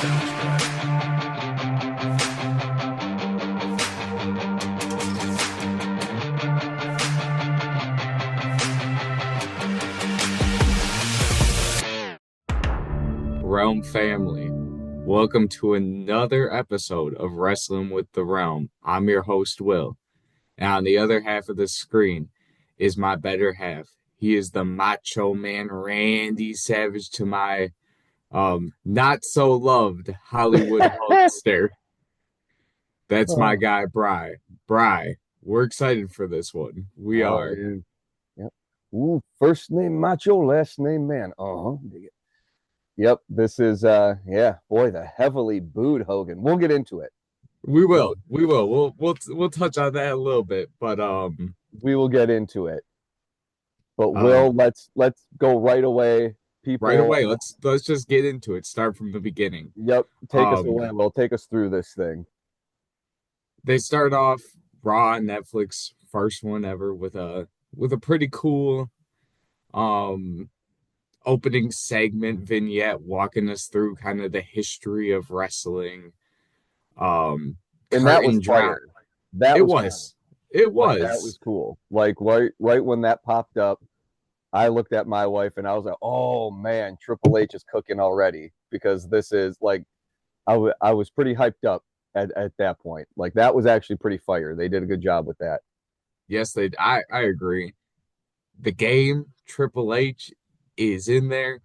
Realm family, welcome to another episode of Wrestling with the Realm. I'm your host, Will, and on the other half of the screen is my better half. He is the Macho Man Randy Savage to my not so loved Hollywood Hulkster. That's my guy, Bry. Bry, we're excited for this one. We are. Yep. Ooh, first name Macho, last name Man. Yep, this is boy, the heavily booed Hogan. We'll get into it. We will. We'll touch on that a little bit, but we will get into it. But Will, let's go right away. Right away. Let's just get into it. Start from the beginning. Yep. Take us away. Will take us through this thing. They start off Raw on Netflix, first one ever with a pretty cool opening segment vignette walking us through kind of the history of wrestling. And that was fire. It was cool. Like right when that popped up, I looked at my wife and I was like, oh man, Triple H is cooking already, because this is like, I was pretty hyped up at that point. Like, that was actually pretty fire. They did a good job with that. Yes, I agree. The game, Triple H is in there,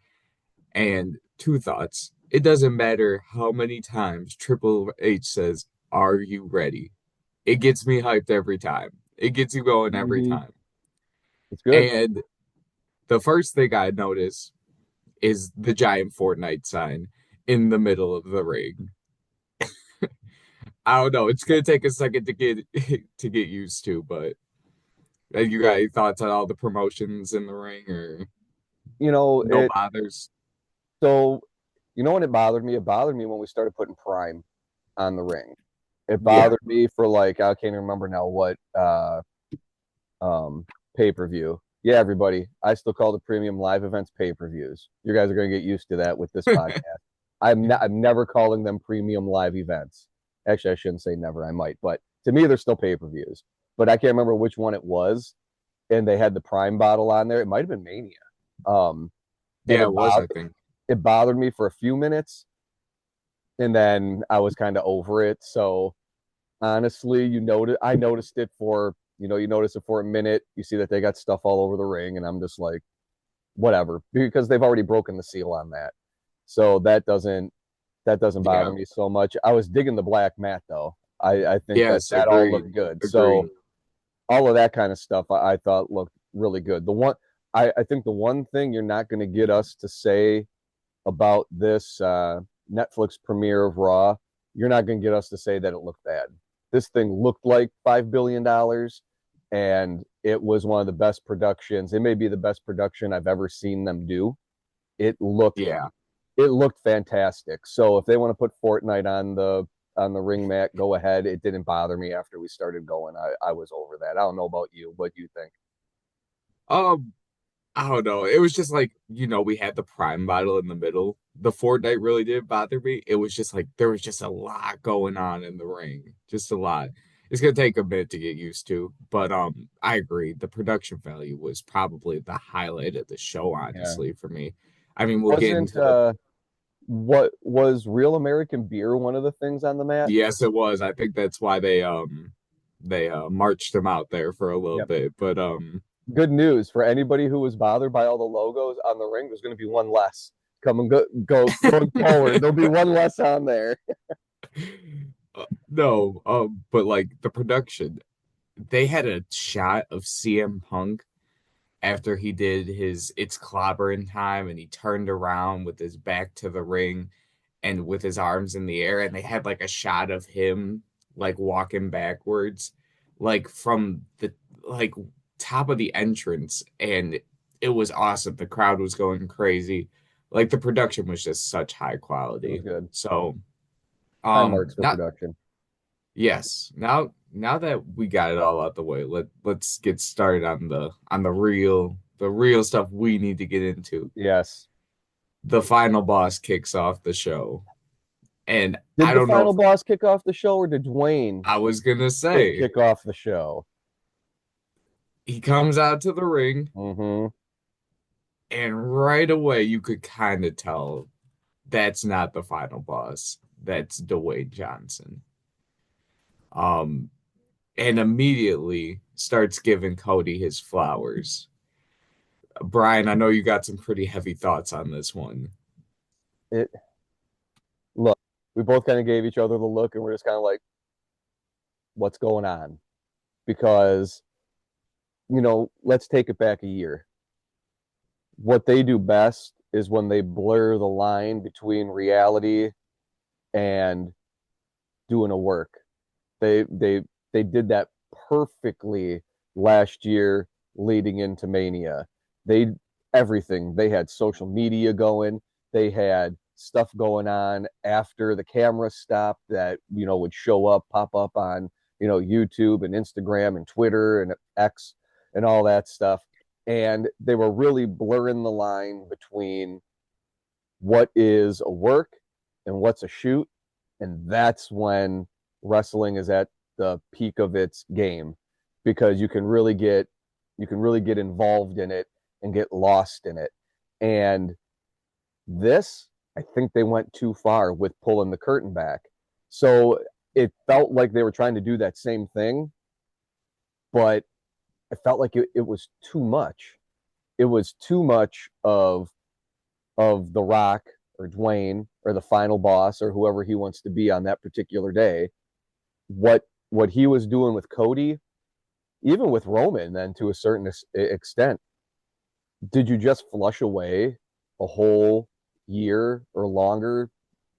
and two thoughts. It doesn't matter how many times Triple H says, "Are you ready?" It gets me hyped every time. It gets you going every time. It's good. And the first thing I notice is the giant Fortnite sign in the middle of the ring. I don't know. It's gonna take a second to get used to, but you got any thoughts on all the promotions in the ring, or no bothers? So, when it bothered me? It bothered me when we started putting Prime on the ring. It bothered me for, like, I can't remember now what pay-per-view. Yeah, everybody, I still call the premium live events pay-per-views. You guys are going to get used to that with this podcast. I'm never calling them premium live events. Actually, I shouldn't say never. I might, but to me, they're still pay-per-views. But I can't remember which one it was, and they had the Prime bottle on there. It might have been Mania. It was, I think. It bothered me for a few minutes, and then I was kind of over it. So, honestly, I noticed it for, you notice it for a minute. You see that they got stuff all over the ring, and I'm just like, whatever, because they've already broken the seal on that. So that doesn't bother me so much. I was digging the black mat, though. I think that all looked good. Agreed. So all of that kind of stuff I thought looked really good. I think the one thing you're not going to get us to say about this Netflix premiere of Raw, you're not going to get us to say that it looked bad. This thing looked like $5 billion, and it was one of the best productions. It may be the best production I've ever seen them do. It looked fantastic. So if they want to put Fortnite on the ring mat, go ahead. It didn't bother me after we started going. I was over that. I don't know about you. What do you think? I don't know. It was just like, we had the Prime bottle in the middle. The Fortnite really didn't bother me. It was just like, there was just a lot going on in the ring. Just a lot. It's going to take a bit to get used to. But I agree. The production value was probably the highlight of the show, honestly, for me. I mean, we'll get into what was Real American Beer one of the things on the mat? Yes, it was. I think that's why they marched him out there for a little bit. But good news for anybody who was bothered by all the logos on the ring. There's going to be one less. Going forward. There'll be one less on there. But like the production, they had a shot of CM Punk after he did his "It's Clobbering Time" and he turned around with his back to the ring and with his arms in the air, and they had like a shot of him like walking backwards, like from the top of the entrance, and it was awesome. The crowd was going crazy. Like, the production was just such high quality. It was good. So high marks for production. Yes. Now that we got it all out the way, let's get started on the real stuff we need to get into. Yes. The final boss kicks off the show. And Did I the don't know if final boss kick off the show, or did Dwayne I was gonna say kick off the show? he comes out to the ring, Mm-hmm. and right away you could kind of tell that's not the final boss. That's Dwayne Johnson. Um, and immediately starts giving Cody his flowers. Brian, I know you got some pretty heavy thoughts on this one. It Look, we both kind of gave each other the look, and we're just kind of like, what's going on? Because, let's take it back a year. What they do best is when they blur the line between reality and doing a work. They did that perfectly last year leading into Mania. They Everything. They had social media going. They had stuff going on after the camera stopped that would show up, pop up on YouTube and Instagram and Twitter and X and all that stuff. And they were really blurring the line between what is a work and what's a shoot. And that's when wrestling is at the peak of its game, because you can really get involved in it and get lost in it. And this, I think they went too far with pulling the curtain back. So it felt like they were trying to do that same thing, but it felt like it was too much. It was too much of The Rock or Dwayne or the final boss or whoever he wants to be on that particular day. What he was doing with Cody, even with Roman, then to a certain extent, did you just flush away a whole year or longer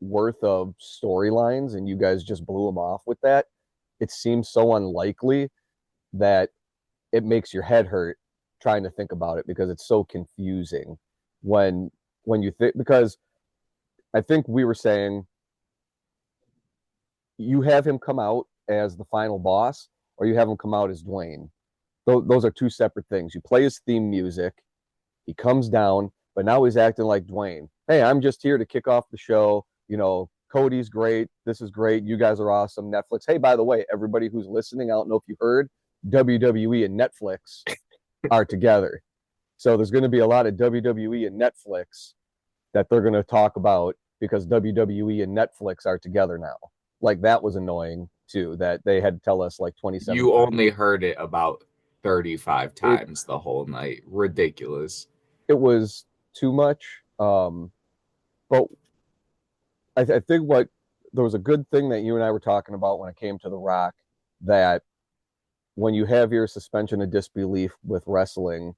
worth of storylines and you guys just blew them off with that? It seems so unlikely that it makes your head hurt trying to think about it, because it's so confusing when you think, because I think we were saying you have him come out as the final boss or you have him come out as Dwayne. Those are two separate things. You play his theme music, he comes down, but now he's acting like Dwayne. Hey, I'm just here to kick off the show. Cody's great. This is great. You guys are awesome. Netflix. Hey, by the way, everybody who's listening, I don't know if you heard, WWE and Netflix are together. So there's going to be a lot of WWE and Netflix that they're going to talk about, because WWE and Netflix are together now. Like, that was annoying too, that they had to tell us like 27 You times. only heard it about 35 It times the whole night. Ridiculous. it was too much. But I think what there was a good thing that you and I were talking about when it came to The Rock, that when you have your suspension of disbelief with wrestling,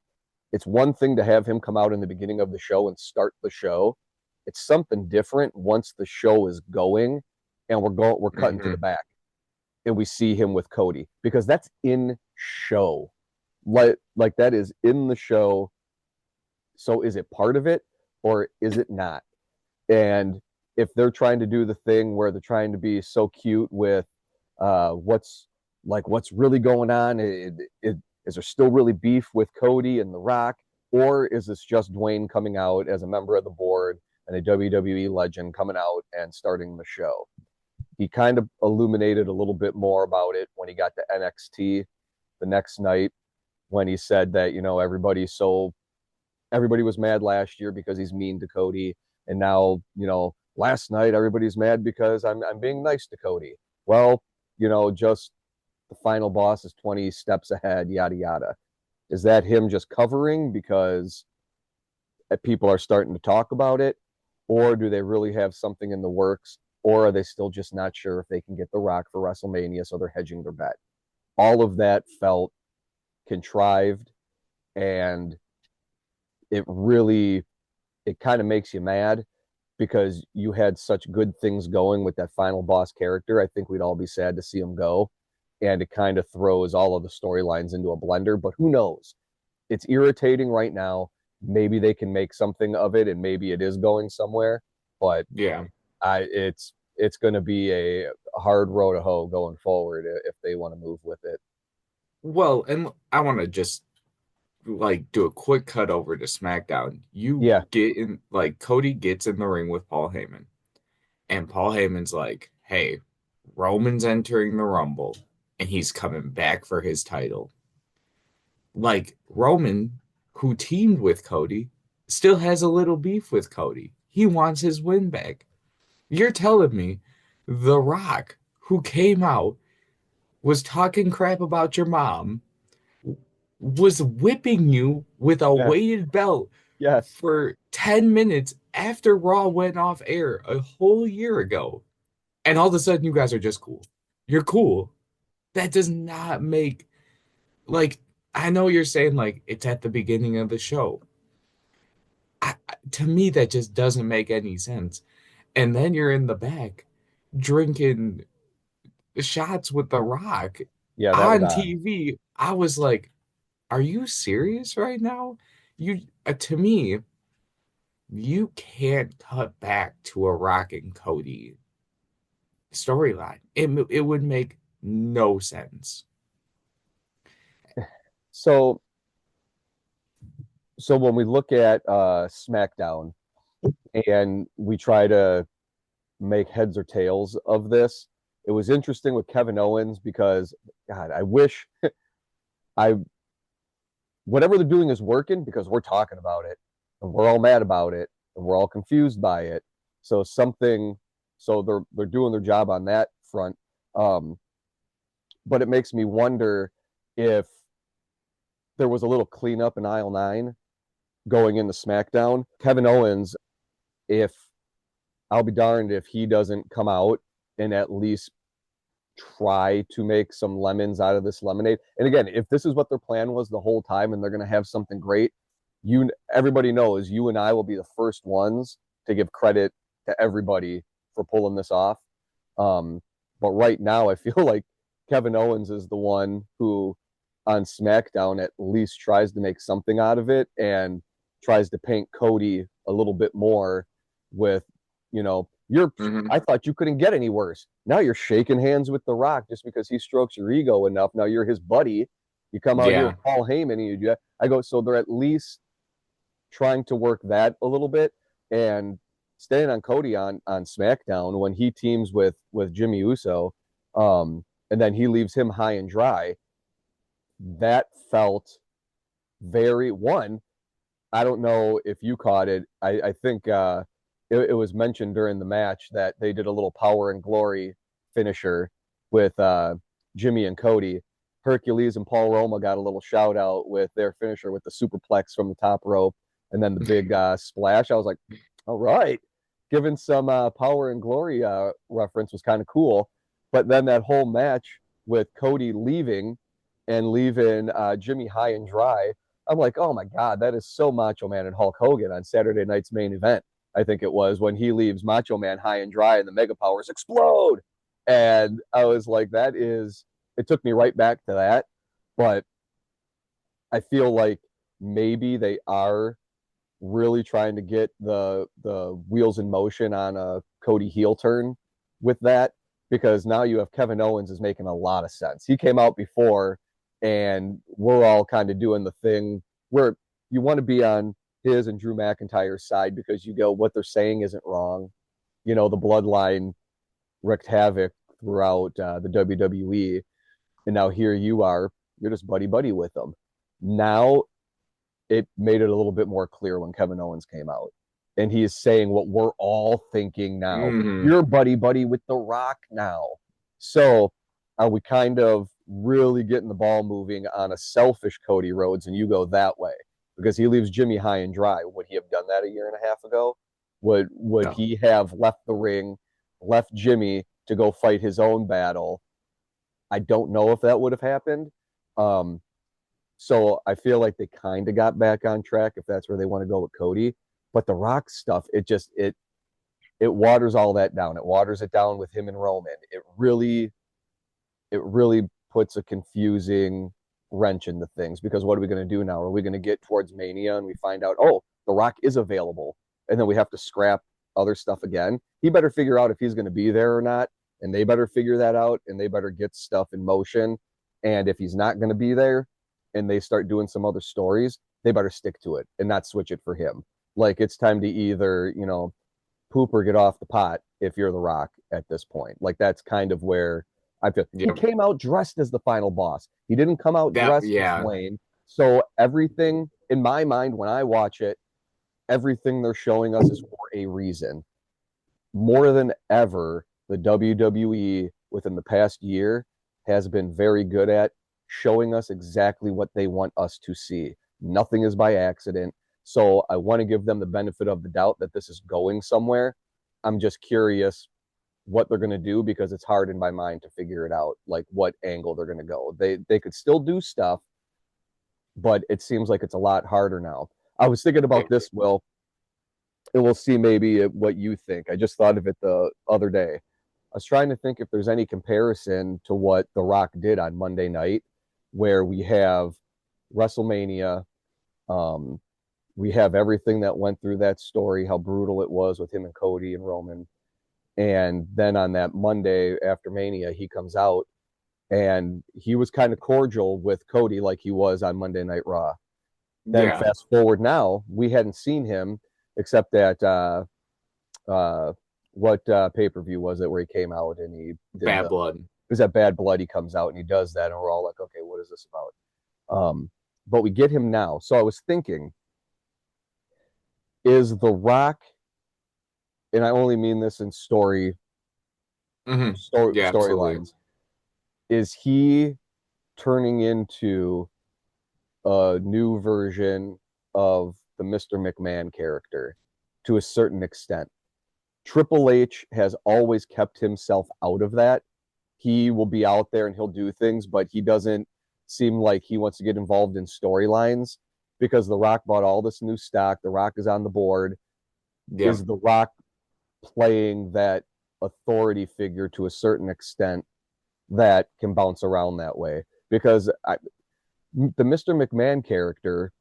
it's one thing to have him come out in the beginning of the show and start the show. It's something different once the show is going and we're cutting to the Mhm. back and we see him with Cody, because that's in show. Like that is in the show. So is it part of it or is it not? And if they're trying to do the thing where they're trying to be so cute with what's really going on, is there still really beef with Cody and The Rock, or is this just Dwayne coming out as a member of the board and a WWE legend coming out and starting the show? He kind of illuminated a little bit more about it when he got to NXT the next night, when he said that everybody was mad last year because he's mean to Cody, and now last night everybody's mad because I'm being nice to Cody. Well, just the final boss is 20 steps ahead, yada yada. Is that him just covering because people are starting to talk about it, or do they really have something in the works, or are they still just not sure if they can get The Rock for WrestleMania, so they're hedging their bet? All of that felt contrived, and it kind of makes you mad, because you had such good things going with that final boss character. I think we'd all be sad to see him go, and it kind of throws all of the storylines into a blender. But who knows? It's irritating right now. Maybe they can make something of it, and maybe it is going somewhere. But Yeah. it's going to be a hard road to hoe going forward if they want to move with it. Well, and I want to just like do a quick cut over to SmackDown. You Yeah. get in, like Cody gets in the ring with Paul Heyman. And Paul Heyman's like, hey, Roman's entering the Rumble and he's coming back for his title. Like Roman, who teamed with Cody, still has a little beef with Cody. He wants his win back. You're telling me The Rock, who came out, was talking crap about your mom, was whipping you with a Yeah. weighted belt Yes. for 10 minutes after Raw went off air a whole year ago. And all of a sudden, you guys are just cool. You're cool. That does not make, like, I know you're saying, like, it's at the beginning of the show. To me, that just doesn't make any sense. And then you're in the back drinking shots with The Rock Yeah, that was on odd. TV. I was like, are you serious right now? You, to me, you can't cut back to a Rock and Cody storyline. It would make no sense. So so when we look at SmackDown and we try to make heads or tails of this, it was interesting with Kevin Owens because God, I wish I whatever they're doing is working because we're talking about it and we're all mad about it and we're all confused by it. So something, so they're doing their job on that front. Um, but it makes me wonder if there was a little cleanup in aisle 9 going into SmackDown. Kevin Owens, if I'll be darned if he doesn't come out and at least try to make some lemons out of this lemonade. And again, if this is what their plan was the whole time and they're going to have something great, you everybody knows you and I will be the first ones to give credit to everybody for pulling this off. Um, but right now, I feel like Kevin Owens is the one who on SmackDown at least tries to make something out of it and tries to paint Cody a little bit more with, you're Mhm. I thought you couldn't get any worse. Now you're shaking hands with The Rock just because he strokes your ego enough. Now you're his buddy. You come out here Yeah. with Paul Heyman and you do that. I go, so they're at least trying to work that a little bit and staying on Cody on SmackDown when he teams with Jimmy Uso, and then he leaves him high and dry. That felt very one. I don't know if you caught it. I think it was mentioned during the match that they did a little power and glory finisher with Jimmy and Cody. Hercules and Paul Roma got a little shout out with their finisher with the superplex from the top rope and then the big splash. I was like, all right, giving some power and glory reference was kind of cool. But then that whole match with Cody leaving and leaving Jimmy high and dry, I'm like, oh my God, that is so Macho Man and Hulk Hogan on Saturday night's main event. I think it was when he leaves Macho Man high and dry and the Mega Powers explode. And I was like, it took me right back to that. But I feel like maybe they are really trying to get the wheels in motion on a Cody heel turn with that because now you have Kevin Owens is making a lot of sense. He came out before and we're all kind of doing the thing where you want to be on his and Drew McIntyre's side because you go, what they're saying isn't wrong. The bloodline wreaked havoc throughout the WWE. And now here you are, you're just buddy buddy with them. Now it made it a little bit more clear when Kevin Owens came out. And he is saying what we're all thinking now. Hmm. You're buddy buddy with The Rock now. So are we kind of really getting the ball moving on a selfish Cody Rhodes and you go that way? Because he leaves Jimmy high and dry. Would he have done that a year and a half ago? Would No. he have left the ring, left Jimmy to go fight his own battle? I don't know if that would have happened. Um, so I feel like they kind of got back on track if that's where they want to go with Cody. But the Rock stuff, it waters all that down. It waters it down with him and Roman. It really puts a confusing wrench into things because what are we going to do now? Are we going to get towards Mania and we find out, oh, The Rock is available, and then we have to scrap other stuff again? He better figure out if he's going to be there or not, and they better figure that out, and they better get stuff in motion. And if he's not going to be there, and they start doing some other stories, they better stick to it and not switch it for him. Like it's time to either poop or get off the pot if you're The Rock at this point. Like that's kind of where I feel he Yep. came out dressed as the final boss. He didn't come out That dressed as yeah. Dwayne. So everything in my mind when I watch it, everything they're showing us is for a reason. More than ever, the WWE within the past year has been very good at showing us exactly what they want us to see. Nothing is by accident. So I want to give them the benefit of the doubt that this is going somewhere. I'm just curious what they're going to do because it's hard in my mind to figure it out, like what angle they're going to go. They could still do stuff, but it seems like it's a lot harder now. I was thinking about this, Will, and we'll see maybe what you think. I just thought of it the other day. I was trying to think if there's any comparison to what The Rock did on Monday night, where we have WrestleMania, um, we have everything that went through that story, how brutal it was with him and Cody and Roman. And then on that Monday after Mania, he comes out and he was kind of cordial with Cody like he was on Monday Night Raw. Then Yeah. fast forward now, we hadn't seen him except at uh, what pay per view was it where he came out and he did the Bad blood. it was that Bad Blood. He comes out and he does that, and we're all like, okay, what is this about? But we get him now. So I was thinking, is The Rock, and I only mean this in Yeah, absolutely. storylines, is he turning into a new version of the Mr. McMahon character to a certain extent? Triple H has always kept himself out of that. He will be out there and he'll do things, but he doesn't seem like he wants to get involved in storylines because The Rock bought all this new stock. The Rock is on the board. Yeah. Is The Rock playing that authority figure to a certain extent that can bounce around that way? Because the Mr. McMahon character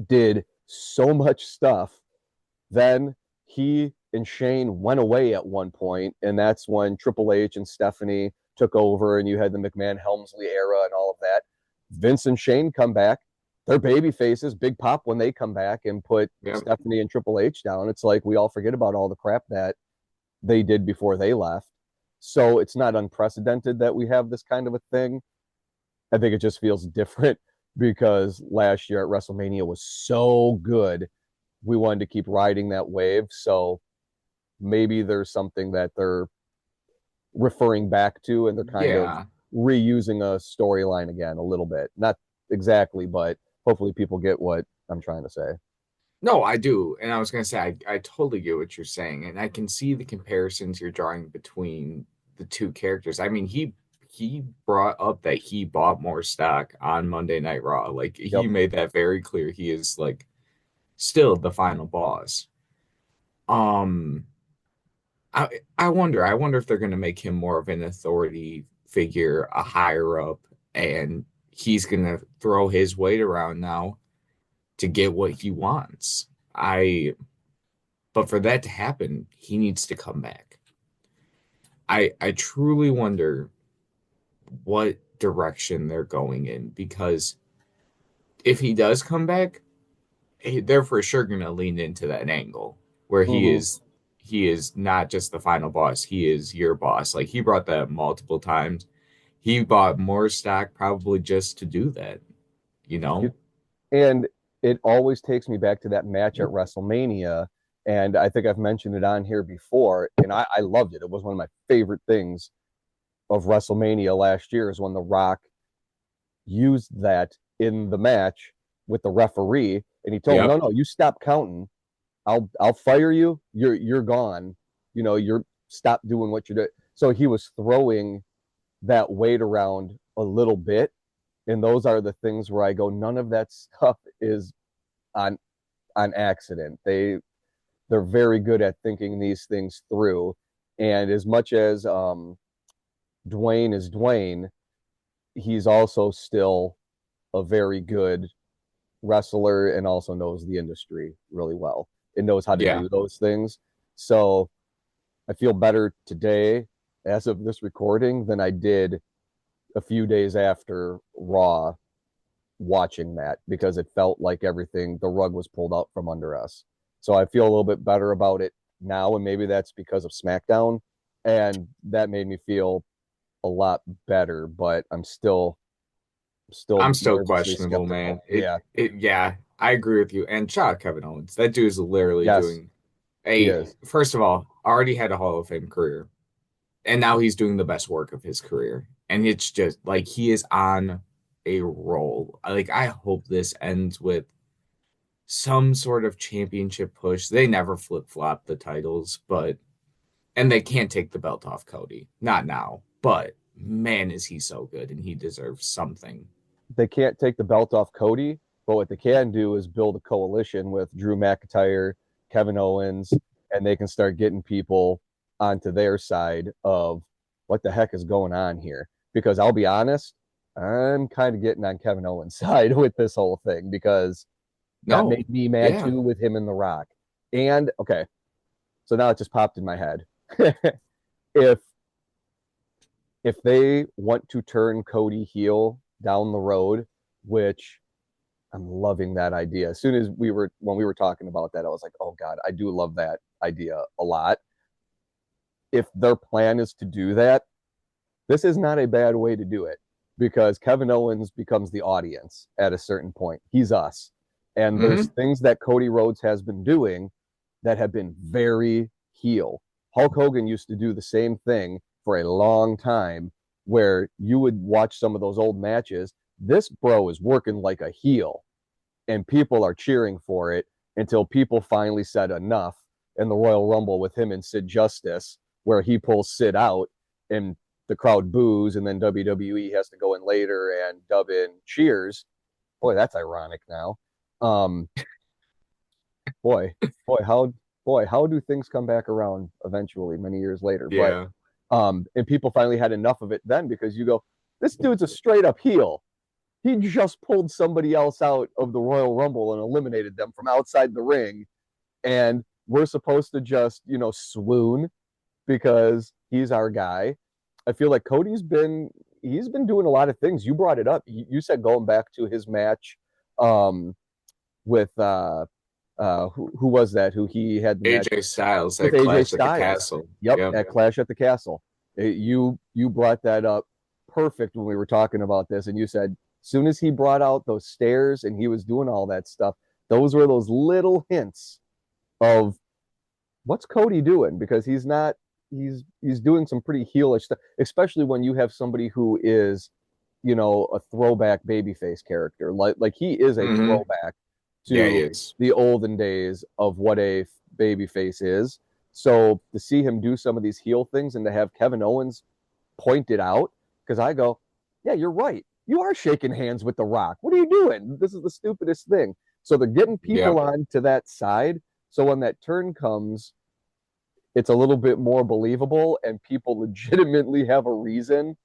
did so much stuff. Then he and Shane went away at one point, and that's when Triple H and Stephanie took over, and you had the McMahon Helmsley era and all of that. Vince and Shane come back. They're baby faces, big pop when they come back and put Yeah. Stephanie and Triple H down. It's like we all forget about all the crap that they did before they left. So it's not unprecedented that we have this kind of a thing. I think it just feels different because last year at WrestleMania was so good. We wanted to keep riding that wave. So maybe there's something that they're referring back to and they're kind of Yeah. reusing a storyline again a little bit. Not exactly, but hopefully people get what I'm trying to say. No, I do. And I was gonna say I totally get what you're saying. And I can see the comparisons you're drawing between the two characters. I mean, he brought up that he bought more stock on Monday Night Raw. Like Yep. he made that very clear. He is like still the final boss. Um I wonder if they're gonna make him more of an authority figure, a higher up, and he's gonna throw his weight around now to get what he wants. But for that to happen, he needs to come back. I truly wonder what direction they're going in because if he does come back, they're for sure going to lean into that angle where Mm-hmm. he is not just the final boss, he is your boss. Like he brought that multiple times. He bought more stock probably just to do that, you know? And it always takes me back to that match at WrestleMania. And I think I've mentioned it on here before. And I loved it. It was one of my favorite things of WrestleMania last year is when The Rock used that in the match with the referee. And he told him, no, Yep. no, you stop counting. I'll fire you. You're gone. You know, you're stop doing what you're doing. So he was throwing that weight around a little bit. And those are the things where I go, none of that stuff is on on accident. They're very good at thinking these things through. And as much as Dwayne is Dwayne, he's also still a very good wrestler and also knows the industry really well and knows how to Yeah. do those things. So I feel better today as of this recording than I did a few days after Raw watching that because it felt like everything, the rug was pulled out from under us. So I feel a little bit better about it now, and maybe that's because of SmackDown, and that made me feel a lot better. But I'm still I'm still nervously questionable, skeptical. man. Yeah, Yeah, I agree with you. And shout out Kevin Owens. That dude is literally yes, doing he a, is. first of all, already had a Hall of Fame career, and now he's doing the best work of his career. And it's just like he is on a roll. Like, I hope this ends with some sort of championship push. They never flip-flop the titles, but and they can't take the belt off Cody. Not now. But man, is he so good and he deserves something. They can't take the belt off Cody, but what they can do is build a coalition with Drew McIntyre, Kevin Owens, and they can start getting people onto their side of what the heck is going on here. Because I'll be honest, I'm kind of getting on Kevin Owens' side with this whole thing because that No. made me mad Yeah. too with him and The Rock. And okay, so now it just popped in my head. if if they want to turn Cody heel down the road, which I'm loving that idea. As soon as when we were talking about that, I was like, oh God, I do love that idea a lot. If their plan is to do that, this is not a bad way to do it because Kevin Owens becomes the audience at a certain point. He's us. And there's Hmm. things that Cody Rhodes has been doing that have been very heel. Hulk Hogan used to do the same thing for a long time where you would watch some of those old matches. This bro is working like a heel and people are cheering for it until people finally said enough in the Royal Rumble with him and Sid Justice, where he pulls Sid out and the crowd boos, and then WWE has to go in later and dub in cheers. Boy, that's ironic now. Um, boy, boy, how do things come back around eventually, many years later? But Yeah. and people finally had enough of it then because you go, this dude's a straight up heel. He just pulled somebody else out of the Royal Rumble and eliminated them from outside the ring. And we're supposed to just, swoon because he's our guy. I feel like he's been doing a lot of things. You brought it up. You said going back to his match um, with who was that? Who he had the match AJ Styles with at AJ Clash at the Styles. Castle. Yep, Yep. at Clash at the Castle. You brought that up perfect when we were talking about this, and you said as soon as he brought out those stairs and he was doing all that stuff, those were those little hints of what's Cody doing because he's not he's doing some pretty heelish stuff, especially when you have somebody who is a throwback babyface character. Like he is a Hmm. throwback Yeah, he to is. the olden days of what a babyface is. So to see him do some of these heel things and to have Kevin Owens point it out, because I go, yeah, you're right. You are shaking hands with The Rock. What are you doing? This is the stupidest thing. So they're getting people Yep. on to that side. So when that turn comes, it's a little bit more believable and people legitimately have a reason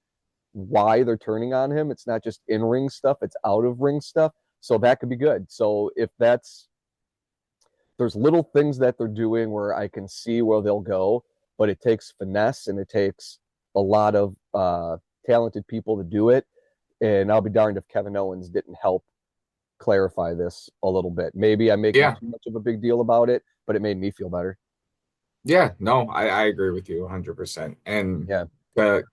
why they're turning on him. It's not just in ring stuff, it's out of ring stuff. So that could be good. So if there's little things that they're doing where I can see where they'll go, but it takes finesse and it takes a lot of talented people to do it. And I'll be darned if Kevin Owens didn't help clarify this a little bit. Maybe I'm making Yeah. too much of a big deal about it, but it made me feel better. Yeah. No, I agree with you 100%. And Yeah. to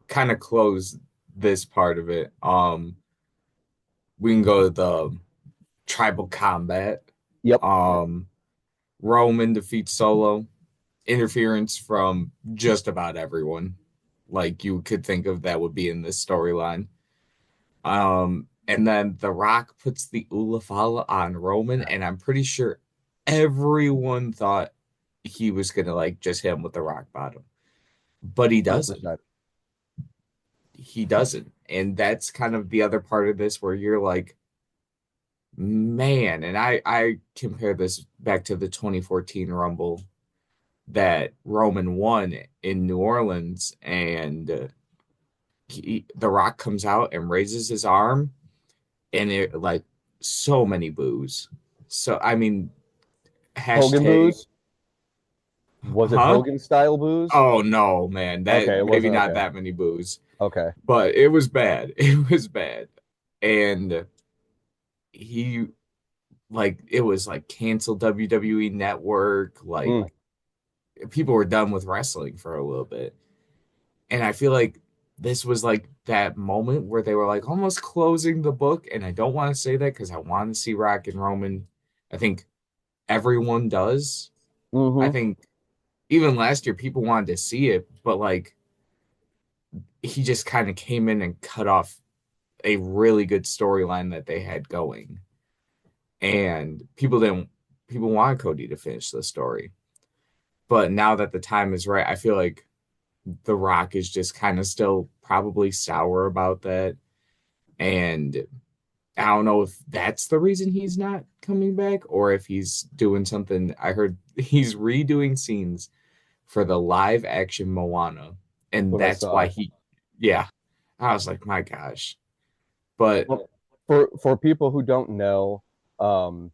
kind of close this part of it, we can go to the tribal combat. Yep. Um, Roman defeats Solo. Interference from just about everyone. Like you could think of that would be in this storyline. And then The Rock puts the Ulafala on Roman, and I'm pretty sure everyone thought he was gonna like just hit him with the rock bottom, but he doesn't. 100%. He doesn't, and that's kind of the other part of this where you're like, man. And I compare this back to the 2014 Rumble that Roman won in New Orleans, and The Rock comes out and raises his arm, and it like so many boos. So I mean, Hogan hashtag, booze? Was it huh? Hogan style booze? Oh no, man, that Okay, it maybe wasn't not okay. that many boos, Okay. but it was bad. It was bad, and he like it was like canceled WWE Network, like Mm. people were done with wrestling for a little bit. And I feel like this was like that moment where they were like almost closing the book. And I don't want to say that because I want to see Rock and Roman. I think everyone does. I Mm-hmm. think even last year people wanted to see it, but like he just kind of came in and cut off a really good storyline that they had going. And people want Cody to finish the story. But now that the time is right, I feel like The Rock is just kind of still probably sour about that. And I don't know if that's the reason he's not coming back or if he's doing something. I heard he's redoing scenes for the live action Moana. That's And what I that's saw. why yeah. I was like, my gosh. But Well, for people who don't know, um,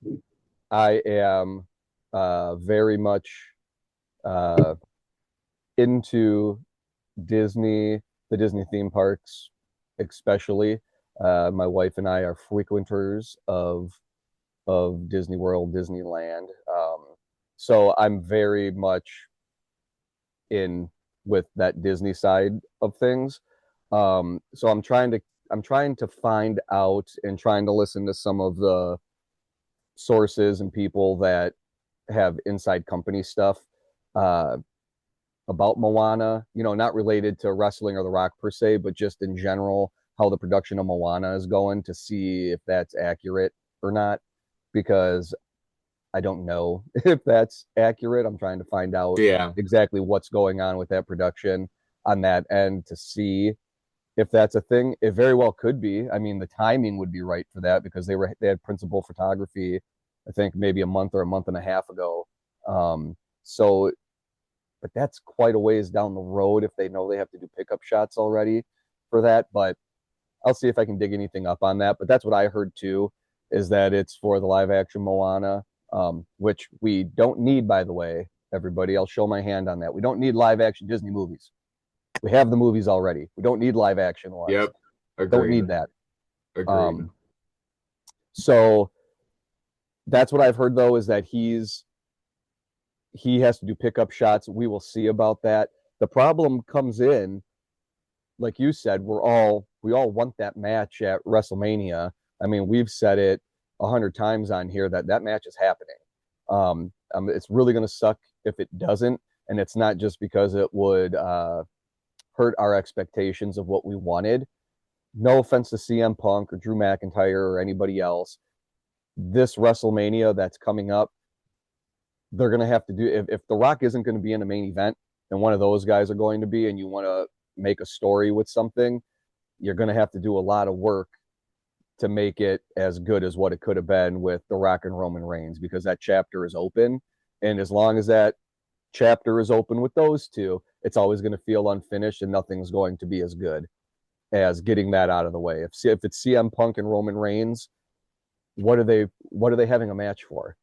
I am very much uh, into Disney, the Disney theme parks, especially. My wife and I are frequenters of Disney World, Disneyland. So I'm very much in with that Disney side of things. So I'm trying to find out and trying to listen to some of the sources and people that have inside company stuff uh, about Moana. Not related to wrestling or The Rock per se, but just in general how the production of Moana is going to see if that's accurate or not. Because I don't know if that's accurate. I'm trying to find out yeah, exactly what's going on with that production on that end to see if that's a thing. It very well could be. I mean, the timing would be right for that because they had principal photography, I think maybe a month or a month and a half ago. So, but that's quite a ways down the road if they know they have to do pickup shots already for that. But I'll see if I can dig anything up on that. But that's what I heard too, is that it's for the live action Moana, which we don't need, by the way, everybody. I'll show my hand on that. We don't need live action Disney movies. We have the movies already. We don't need live action ones. yep, Don't agreed, need that. agreed. Um, so that's what I've heard though, is that he has to do pickup shots. We will see about that. The problem comes in, like you said, we all want that match at WrestleMania. I mean, we've said it 100 times on here that that match is happening. It's really going to suck if it doesn't, and it's not just because it would hurt our expectations of what we wanted. No offense to CM Punk or Drew McIntyre or anybody else. This WrestleMania that's coming up, they're going to have to do, if The Rock isn't going to be in a main event and one of those guys are going to be, and you want to make a story with something, you're going to have to do a lot of work to make it as good as what it could have been with The Rock and Roman Reigns, because that chapter is open. And as long as that chapter is open with those two, it's always going to feel unfinished and nothing's going to be as good as getting that out of the way. If it's CM Punk and Roman Reigns, what are they having a match for?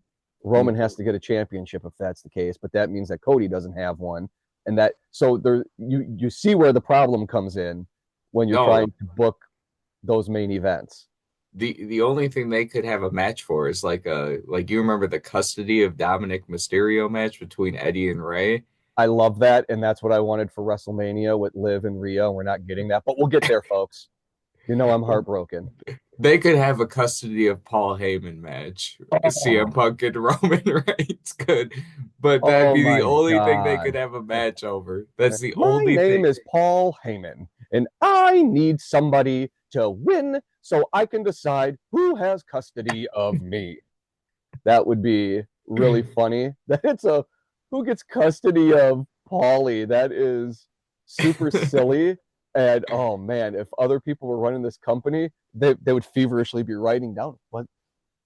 Roman has to get a championship if that's the case, but that means that Cody doesn't have one. And that, so there, you see where the problem comes in when you're No, trying to book those main events. the only thing they could have a match for is like you remember the custody of Dominic Mysterio match between Eddie and Ray. I love that, and that's what I wanted for WrestleMania with Liv and Rhea, and we're not getting that, but we'll get there, folks. I'm heartbroken. They could have a custody of Paul Heyman match. CM Oh, Punk and Roman Reigns could, but that'd oh be the my only thing they could God. have a match over. That's the My only name thing. is Paul Heyman, and I need somebody to win so I can decide who has custody of me. That would be really funny. That it's a who gets custody of Paulie. That is super silly. And oh man, if other people were running this company, they would feverishly be writing down what.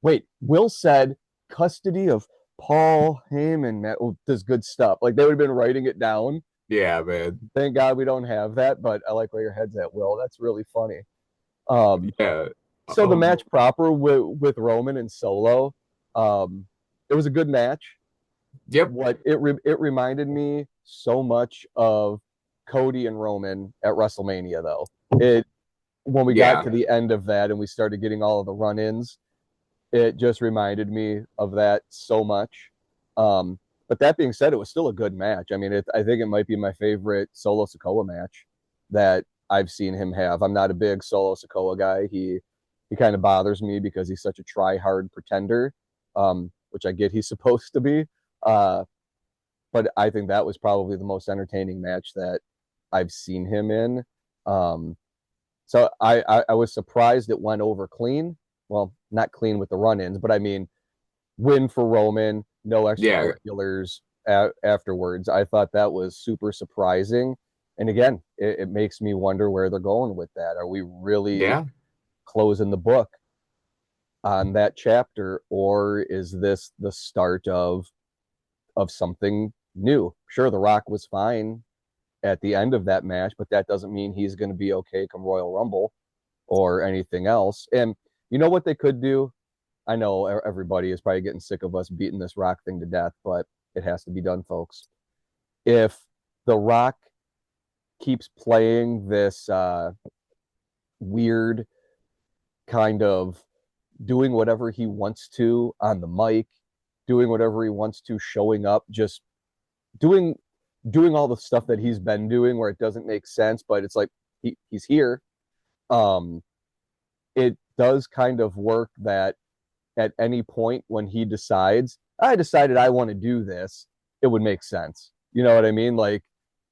Wait, Will said custody of Paul Heyman. Man, oh, this good stuff. Like they would have been writing it down. Yeah, man. Thank God we don't have that. But I like where your head's at, Will. That's really funny. Um, Yeah. so the match proper with Roman and Solo, um, it was a good match. Yep. It reminded me so much of Cody and Roman at WrestleMania, though. It When we got Yeah. to the end of that and we started getting all of the run-ins, it just reminded me of that so much. But but that being said, it was still a good match. I mean, I think it might be my favorite Solo Sikoa match that I've seen him have. I'm not a big Solo Sikoa guy. He kind of bothers me because he's such a try hard pretender, which I get he's supposed to be. Uh, but I think that was probably the most entertaining match that I've seen him in. Um, so I was surprised it went over clean. Well, not clean with the run-ins, but I mean win for Roman, no Yeah, extracurriculars afterwards. I thought that was super surprising. And again, it makes me wonder where they're going with that. Are we really yeah. closing the book on that chapter, or is this the start of something new? Sure, The Rock was fine at the end of that match, but that doesn't mean he's going to be okay come Royal Rumble or anything else. And you know what they could do? I know everybody is probably getting sick of us beating this Rock thing to death, but it has to be done, folks. If The Rock keeps playing this weird kind of doing whatever he wants to on the mic, doing whatever he wants to, showing up, just doing all the stuff that he's been doing where it doesn't make sense, but it's like he's here. Um, it does kind of work that at any point when he decides, I decided I want to do this, it would make sense. You know what I mean? Like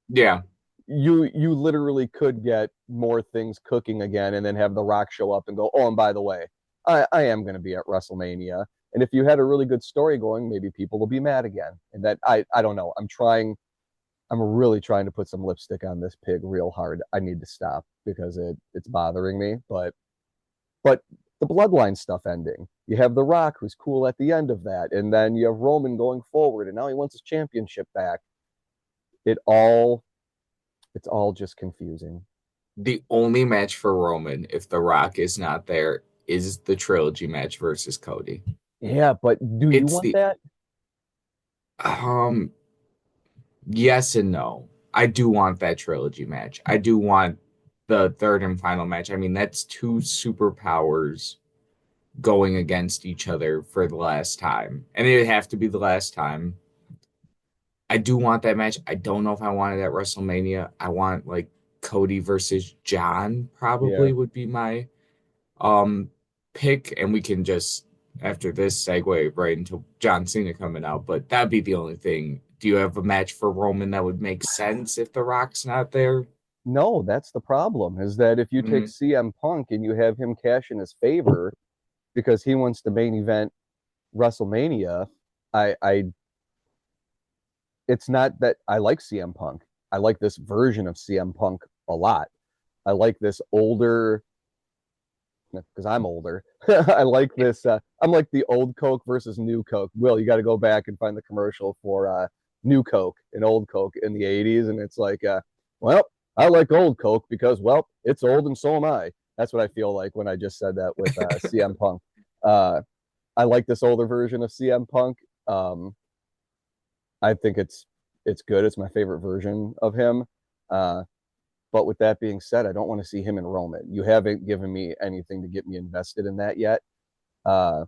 Yeah. you literally could get more things cooking again and then have The Rock show up and go, oh, and by the way, I am going to be at WrestleMania. And if you had a really good story going, maybe people will be mad again. And that I don't know. I'm really trying to put some lipstick on this pig real hard. I need to stop because it's bothering me. But the bloodline stuff ending. You have The Rock, who's cool at the end of that, and then you have Roman going forward, and now he wants his championship back. It all it's all just confusing. The only match for Roman, if The Rock is not there, is the trilogy match versus Cody. Yeah, but do you It's want the that? um yes and no. I do want that trilogy match. I do want the third and final match. I mean, that's two superpowers going against each other for the last time. And it'd have to be the last time. I do want that match. I don't know if I want it at WrestleMania. I want like Cody versus John Yeah. probably would be my um pick, and we can just after this segue right into John Cena coming out, but that'd be the only thing. Do you have a match for Roman that would make sense if The Rock's not there? No, that's the problem. Is that if you take Hmm. CM Punk and you have him cash in his favor because he wants to main event WrestleMania, I it's not that I like CM Punk. I like this version of CM Punk a lot. I like this older because I'm older. I like this. I'm like the old Coke versus new Coke. Will, you got to go back and find the commercial for new Coke and old Coke in the '80s, and it's like, well, I like old Coke because, well, it's old and so am I. That's what I feel like when I just said that with CM Punk. Uh, I like this older version of CM Punk. Um, I think it's good. It's my favorite version of him. Uh, but with that being said, I don't want to see him in Roman. You haven't given me anything to get me invested in that yet. Uh,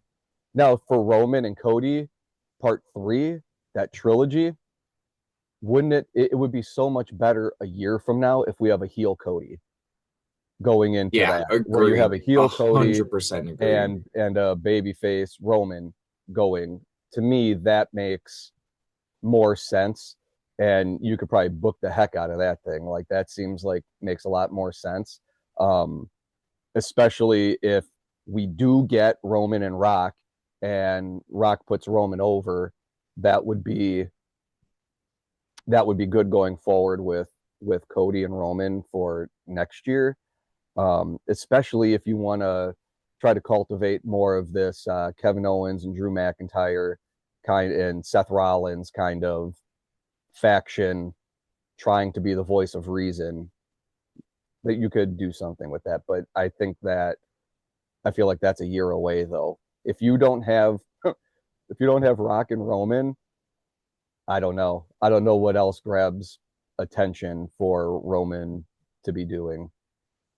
Now for Roman and Cody, part three, that trilogy, wouldn't it would be so much better a year from now if we have a heel Cody going into Yeah, that, where you have agreed. a A heel Cody 100% agreed. and a babyface Roman going. To me, that makes more sense. And you could probably book the heck out of that thing. Like that seems like makes a lot more sense. Um, Especially if we do get Roman and Rock, and Rock puts Roman over, that would be good going forward with Cody and Roman for next year. Especially if you want to try to cultivate more of this Kevin Owens and Drew McIntyre kind and Seth Rollins kind of faction trying to be the voice of reason, that you could do something with that. But I think that I feel like that's a year away though. If you don't have if you don't have Rock and Roman, I don't know. I don't know what else grabs attention for Roman to be doing.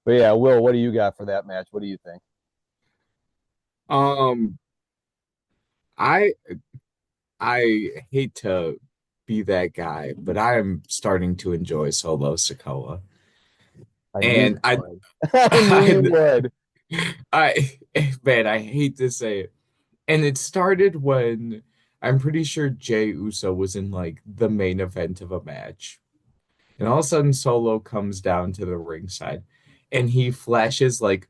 But yeah, Will, what do you got for that match? What do you think? Um, I I hate to. be that guy, but I'm starting to enjoy Solo Sikoa. I knew And you would. I knew you would. I, man, I hate to say it. And it started when I'm pretty sure Jey Uso was in like the main event of a match. And all of a sudden, Solo comes down to the ringside and he flashes like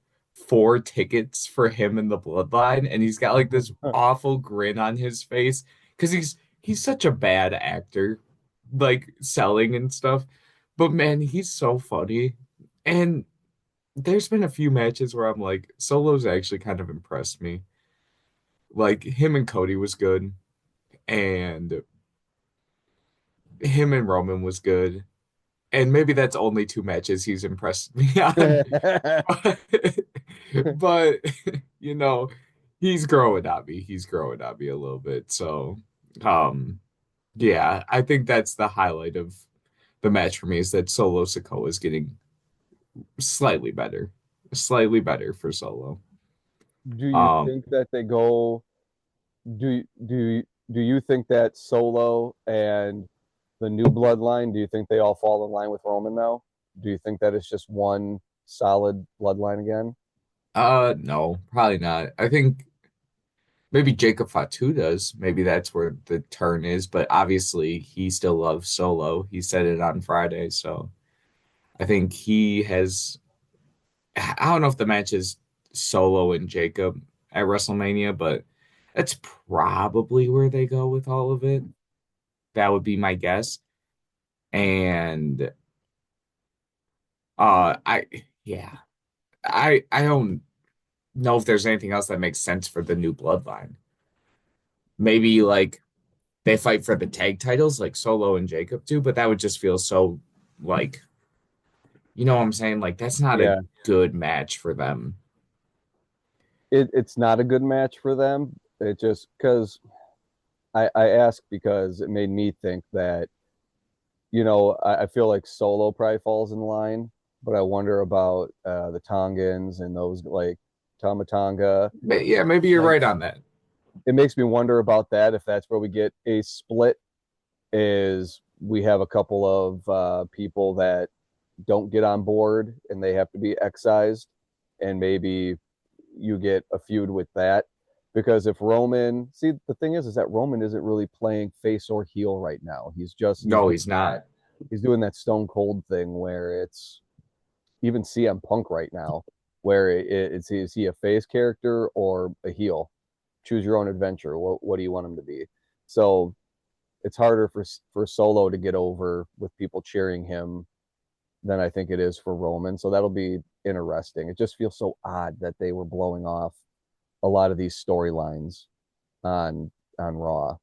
four tickets for him in the bloodline. And he's got like this awful grin on his face because he's such a bad actor, like selling and stuff. But man, he's so funny. And there's been a few matches where I'm like, Solo's actually kind of impressed me. Like him and Cody was good, and him and Roman was good. And maybe that's only two matches he's impressed me on. But, but you know, he's growing on me. He's growing on me a little bit. So, um, yeah, I think that's the highlight of the match for me is that Solo Sikoa is getting slightly better for Solo. Do you Um, think that they go? Do you think that Solo and the new bloodline? Do you think they all fall in line with Roman now? Do you think that it's just one solid bloodline again? no, probably not. I think maybe Jacob Fatu does. Maybe that's where the turn is, but obviously he still loves Solo. He said it on Friday, so I think he has. I don't know if the match is Solo and Jacob at WrestleMania, but that's probably where they go with all of it. That would be my guess. And I yeah, I don't know if there's anything else that makes sense for the new bloodline. Maybe like they fight for the tag titles like Solo and Jacob do, but that would just feel so like, you know what I'm saying? Like that's not a Yeah, good match for them. it's not a good match for them. It just because I ask because it made me think that I feel like Solo probably falls in line, but I wonder about the Tongans and those like Tamatanga. But yeah, maybe you're Like right on that. it makes me wonder about that if that's where we get a split. Is we have a couple of people that don't get on board and they have to be excised, and maybe you get a feud with that. Because if Roman, see, the thing is that Roman isn't really playing face or heel right now. He's No, doing he's that not. he's doing that Stone Cold thing where it's even CM Punk right now, where it's is he a face character or a heel? Choose your own adventure. What do you want him to be? So it's harder for Solo to get over with people cheering him than I think it is for Roman. So that'll be interesting. It just feels so odd that they were blowing off a lot of these storylines on Raw.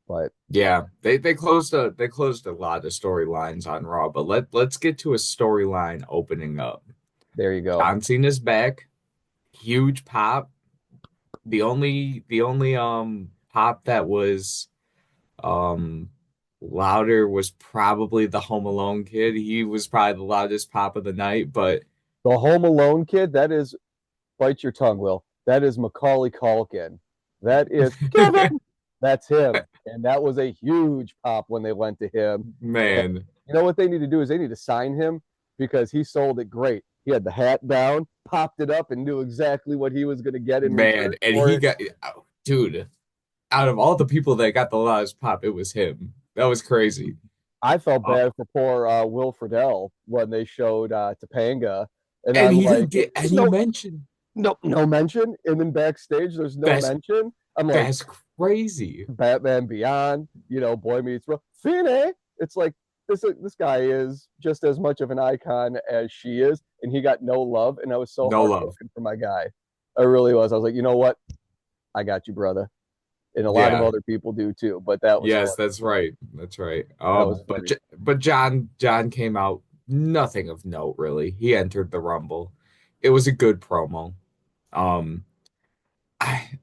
But Yeah, they closed a lot of storylines on Raw, but let's get to a storyline opening up. there you go. John Cena's back, huge pop. The only pop that was um louder was probably the Home Alone kid. He was probably the loudest pop of the night, but The Home Alone kid, that is bite your tongue, Will. That is Macaulay Culkin. That is Kevin. That's him. And that was a huge pop when they went to him. And man, you know what they need to do is they need to sign him because he sold it great. He had the hat down, popped it up, and knew exactly what he was going to get in return man, and for he it. got oh, dude, out of all the people that got the loudest pop, it was him. That was crazy. I felt Uh, bad for poor Will Friedle when they showed Topanga, and and I'm he like, didn't get there's any mention. no mention, and then backstage there's no That's mention. I'm like, that's crazy. Batman Beyond, Boy Meets World. Fine. It's like this guy is just as much of an icon as she is, and he got no love, and I was so No love. heartbroken for my guy. I really was. I was like, you know what? I got you, brother, and a lot of Yeah. other people do too. But that was Yes, funny. that's right. That's right. That was funny. But John came out nothing of note really. He entered the Rumble. It was a good promo. Um,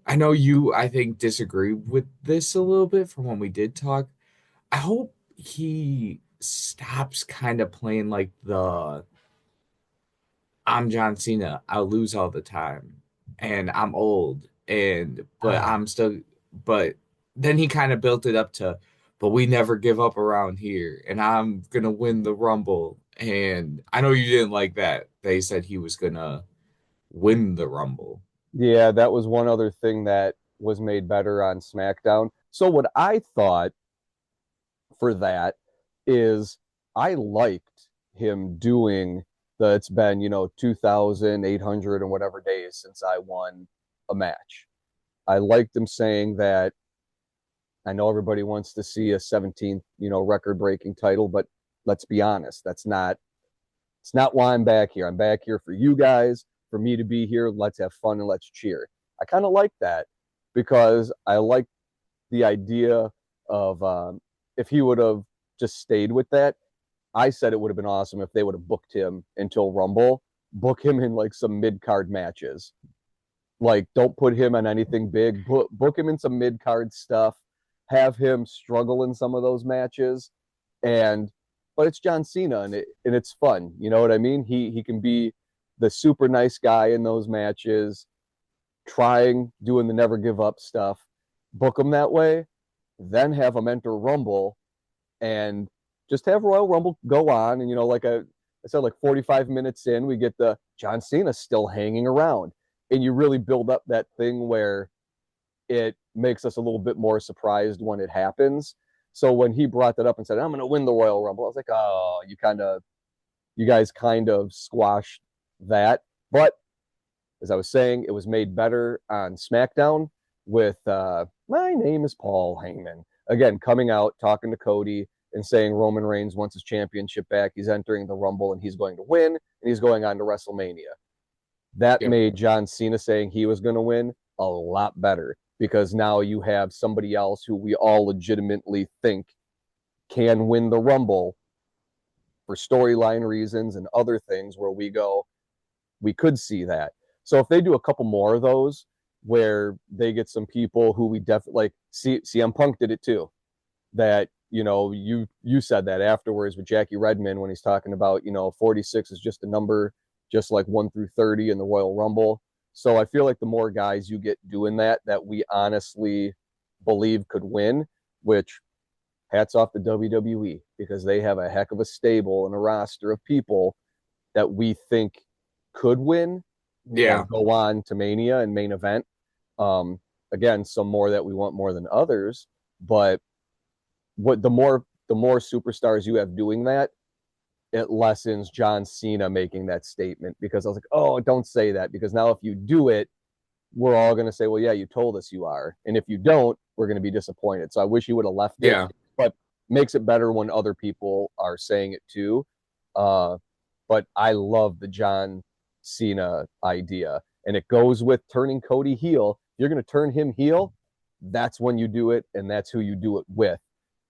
I know you I think disagree with this a little bit from when we did talk. I hope he stops kind of playing like the I'm John Cena. I lose all the time and I'm old and but Ah, I'm still but then he kind of built it up to but we never give up around here, and I'm gonna win the Rumble. And I know you didn't like that. They said he was gonna win the Rumble. Yeah, that was one other thing that was made better on SmackDown. So what I thought for that is I liked him doing the it's been, 2,800 and whatever days since I won a match. I liked him saying that I know everybody wants to see a 17th, record breaking title, but let's be honest, it's not why I'm back here. I'm back here for you guys, for me to be here. Let's have fun and let's cheer. I kind of like that because I like the idea of if he would have just stayed with that. I said it would have been awesome if they would have booked him until Rumble, book him in like some mid card matches. Like, don't put him on anything big. Book him in some mid card stuff. Have him struggle in some of those matches, and but it's John Cena and it's fun. You know what I mean? He can be the super nice guy in those matches, trying doing the never give up stuff. Book him that way, then have him enter Rumble, and just have Royal Rumble go on. And I said, like 45 minutes in, we get the John Cena still hanging around, and you really build up that thing where it makes us a little bit more surprised when it happens. So when he brought that up and said, "I'm going to win the Royal Rumble," I was like, "Oh, you guys kind of squashed that." But as I was saying, it was made better on SmackDown with my name is Paul Heyman again coming out talking to Cody and saying Roman Reigns wants his championship back. He's entering the Rumble and he's going to win, and he's going on to WrestleMania. That Yep. made John Cena saying he was going to win a lot better because now you have somebody else who we all legitimately think can win the Rumble for storyline reasons and other things where we go, we could see that. So if they do a couple more of those where they get some people who we definitely like, CM Punk did it too. That you said that afterwards with Jackie Redmond when he's talking about 46 is just a number, just like 1 through 30 in the Royal Rumble. So I feel like the more guys you get doing that we honestly believe could win, which hats off to WWE because they have a heck of a stable and a roster of people that we think could win Yeah. and go on to Mania and main event. Um, Again, some more that we want more than others, but the more superstars you have doing that, it lessens John Cena making that statement because I was like, oh, don't say that because now if you do it, we're all going to say, well, yeah, you told us you are, and if you don't, we're going to be disappointed. So I wish you would have left it, Yeah. but makes it better when other people are saying it too. Uh, but I love the John Cena idea, and it goes with turning Cody heel. If you're going to turn him heel, that's when you do it, and that's who you do it with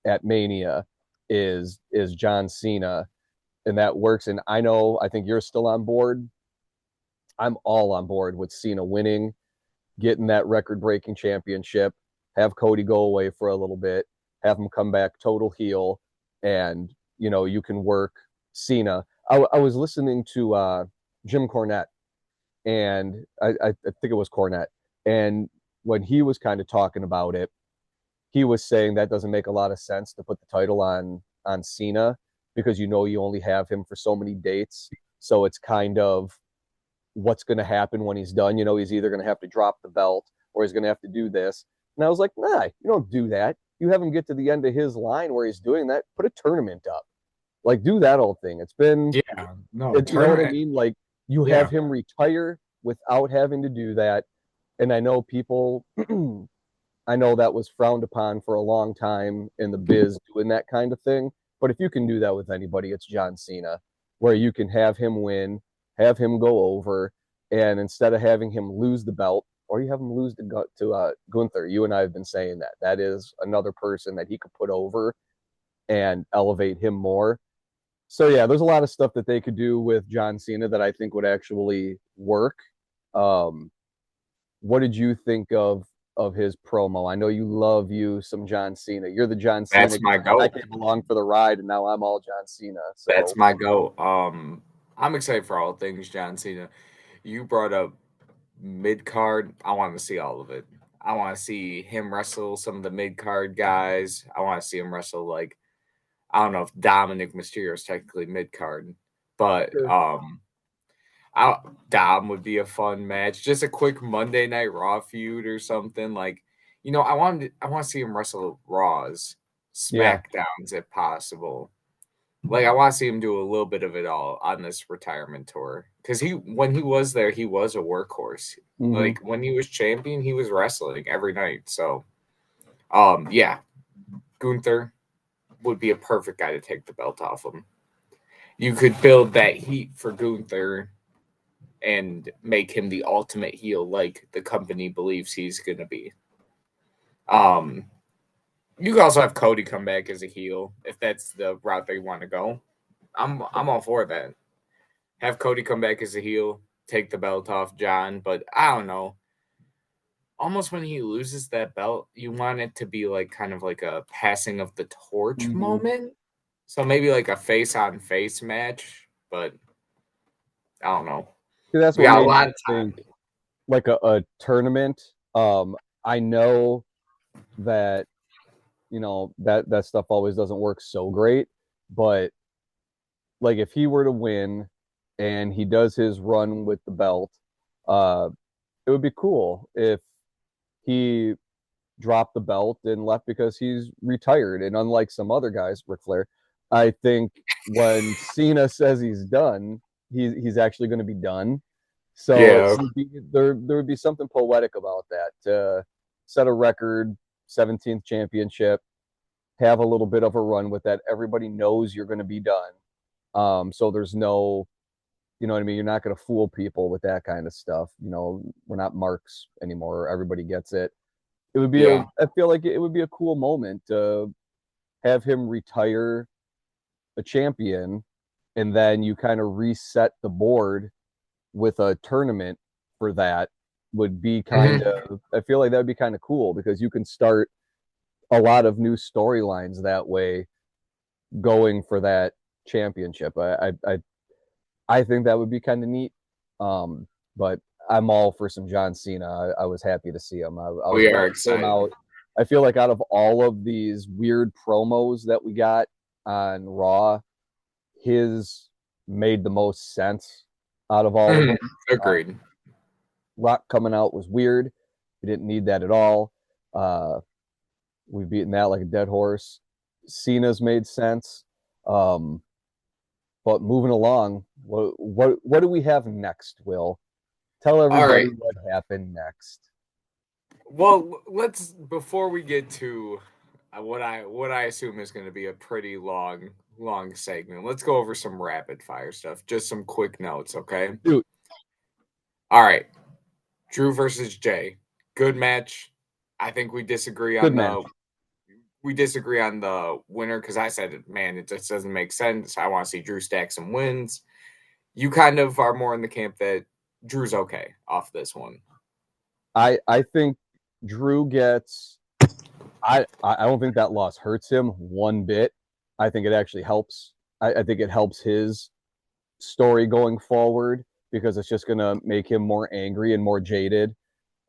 at Mania is John Cena, and that works. And I think you're still on board. I'm all on board with Cena winning, getting that record breaking championship, have Cody go away for a little bit, have him come back total heel, and you can work Cena. I was listening to Jim Cornette, and I think it was Cornette, and when he was kind of talking about it, he was saying that doesn't make a lot of sense to put the title on Cena because you only have him for so many dates. So it's kind of what's going to happen when he's done. He's either going to have to drop the belt or he's going to have to do this. And I was like, nah, you don't do that. You have him get to the end of his line where he's doing that. Put a tournament up. Like, do that whole thing. It's been, Yeah. No, you know what I tournament. mean? Like, you have Yeah. him retire without having to do that. And I know people, I know that was frowned upon for a long time in the biz doing that kind of thing. But if you can do that with anybody, it's John Cena, where you can have him win, have him go over, and instead of having him lose the belt, or you have him lose to Gunther. You and I have been saying that. That is another person that he could put over and elevate him more. So yeah, there's a lot of stuff that they could do with John Cena that I think would actually work. Um, what did you think of his promo? I know you love you some John Cena. You're the John Cena That's guy. my I goat. came along for the ride, and now I'm all John Cena. That's So my goat. I'm excited for all things John Cena. You brought up mid card. I want to see all of it. I want to see him wrestle some of the mid card guys. I want to see him wrestle like I don't know if Dominic Mysterio is technically mid card, but Sure. I, Dom would be a fun match. Just a quick Monday Night Raw feud or something. Like, I want to see him wrestle Raws, Yeah. SmackDowns if possible. Like, I want to see him do a little bit of it all on this retirement tour. Because when he was there, he was a workhorse. Hmm. Like when he was champion, he was wrestling every night. So, yeah, Gunther would be a perfect guy to take the belt off him. You could build that heat for Gunther and make him the ultimate heel like the company believes he's going to be. Um, you could also have Cody come back as a heel if that's the route they want to go. I'm all for that. Have Cody come back as a heel, take the belt off John, but I don't know. Almost when he loses that belt, you want it to be like kind of like a passing of the torch Hmm. moment. So maybe like a face on face match, but I don't know. That's We what got a made lot me of think time. like a tournament. I know that that stuff always doesn't work so great, but like if he were to win and he does his run with the belt, uh, it would be cool if he dropped the belt and left because he's retired. And unlike some other guys, Ric Flair, I think when Cena says he's done, he's actually going to be done. So Yeah. there would be something poetic about that. To set a record, 17th championship, have a little bit of a run with that. Everybody knows you're going to be done. So there's no, you know what I mean? You're not going to fool people with that kind of stuff. We're not marks anymore. Everybody gets it. Yeah. I feel like it would be a cool moment to have him retire a champion and then you kind of reset the board with a tournament for that would be kind Mhm. of, I feel like that would be kind of cool because you can start a lot of new storylines that way going for that championship. I think that would be kind of neat. But I'm all for some John Cena. I was happy to see him. I was We glad are to see him excited. out. I feel like out of all of these weird promos that we got on Raw, his made the most sense out of all of them. Mhm. Uh, Agreed. Rock coming out was weird. We didn't need that at all. Uh, we've beaten that like a dead horse. Cena's made sense. Um, but moving along, what do we have next, Will? Tell All everybody right. what happened next. Well, let's before we get to what I assume is going to be a pretty long segment. Let's go over some rapid fire stuff. Just some quick notes, okay? Dude, All right. Drew versus Jay. Good match. I think good match. we disagree on the winner because I said, man, it just doesn't make sense. I want to see Drew stack some wins. You kind of are more in the camp that Drew's okay off this one. I think Drew gets I don't think that loss hurts him one bit. I think it actually helps. I think it helps his story going forward because it's just gonna make him more angry and more jaded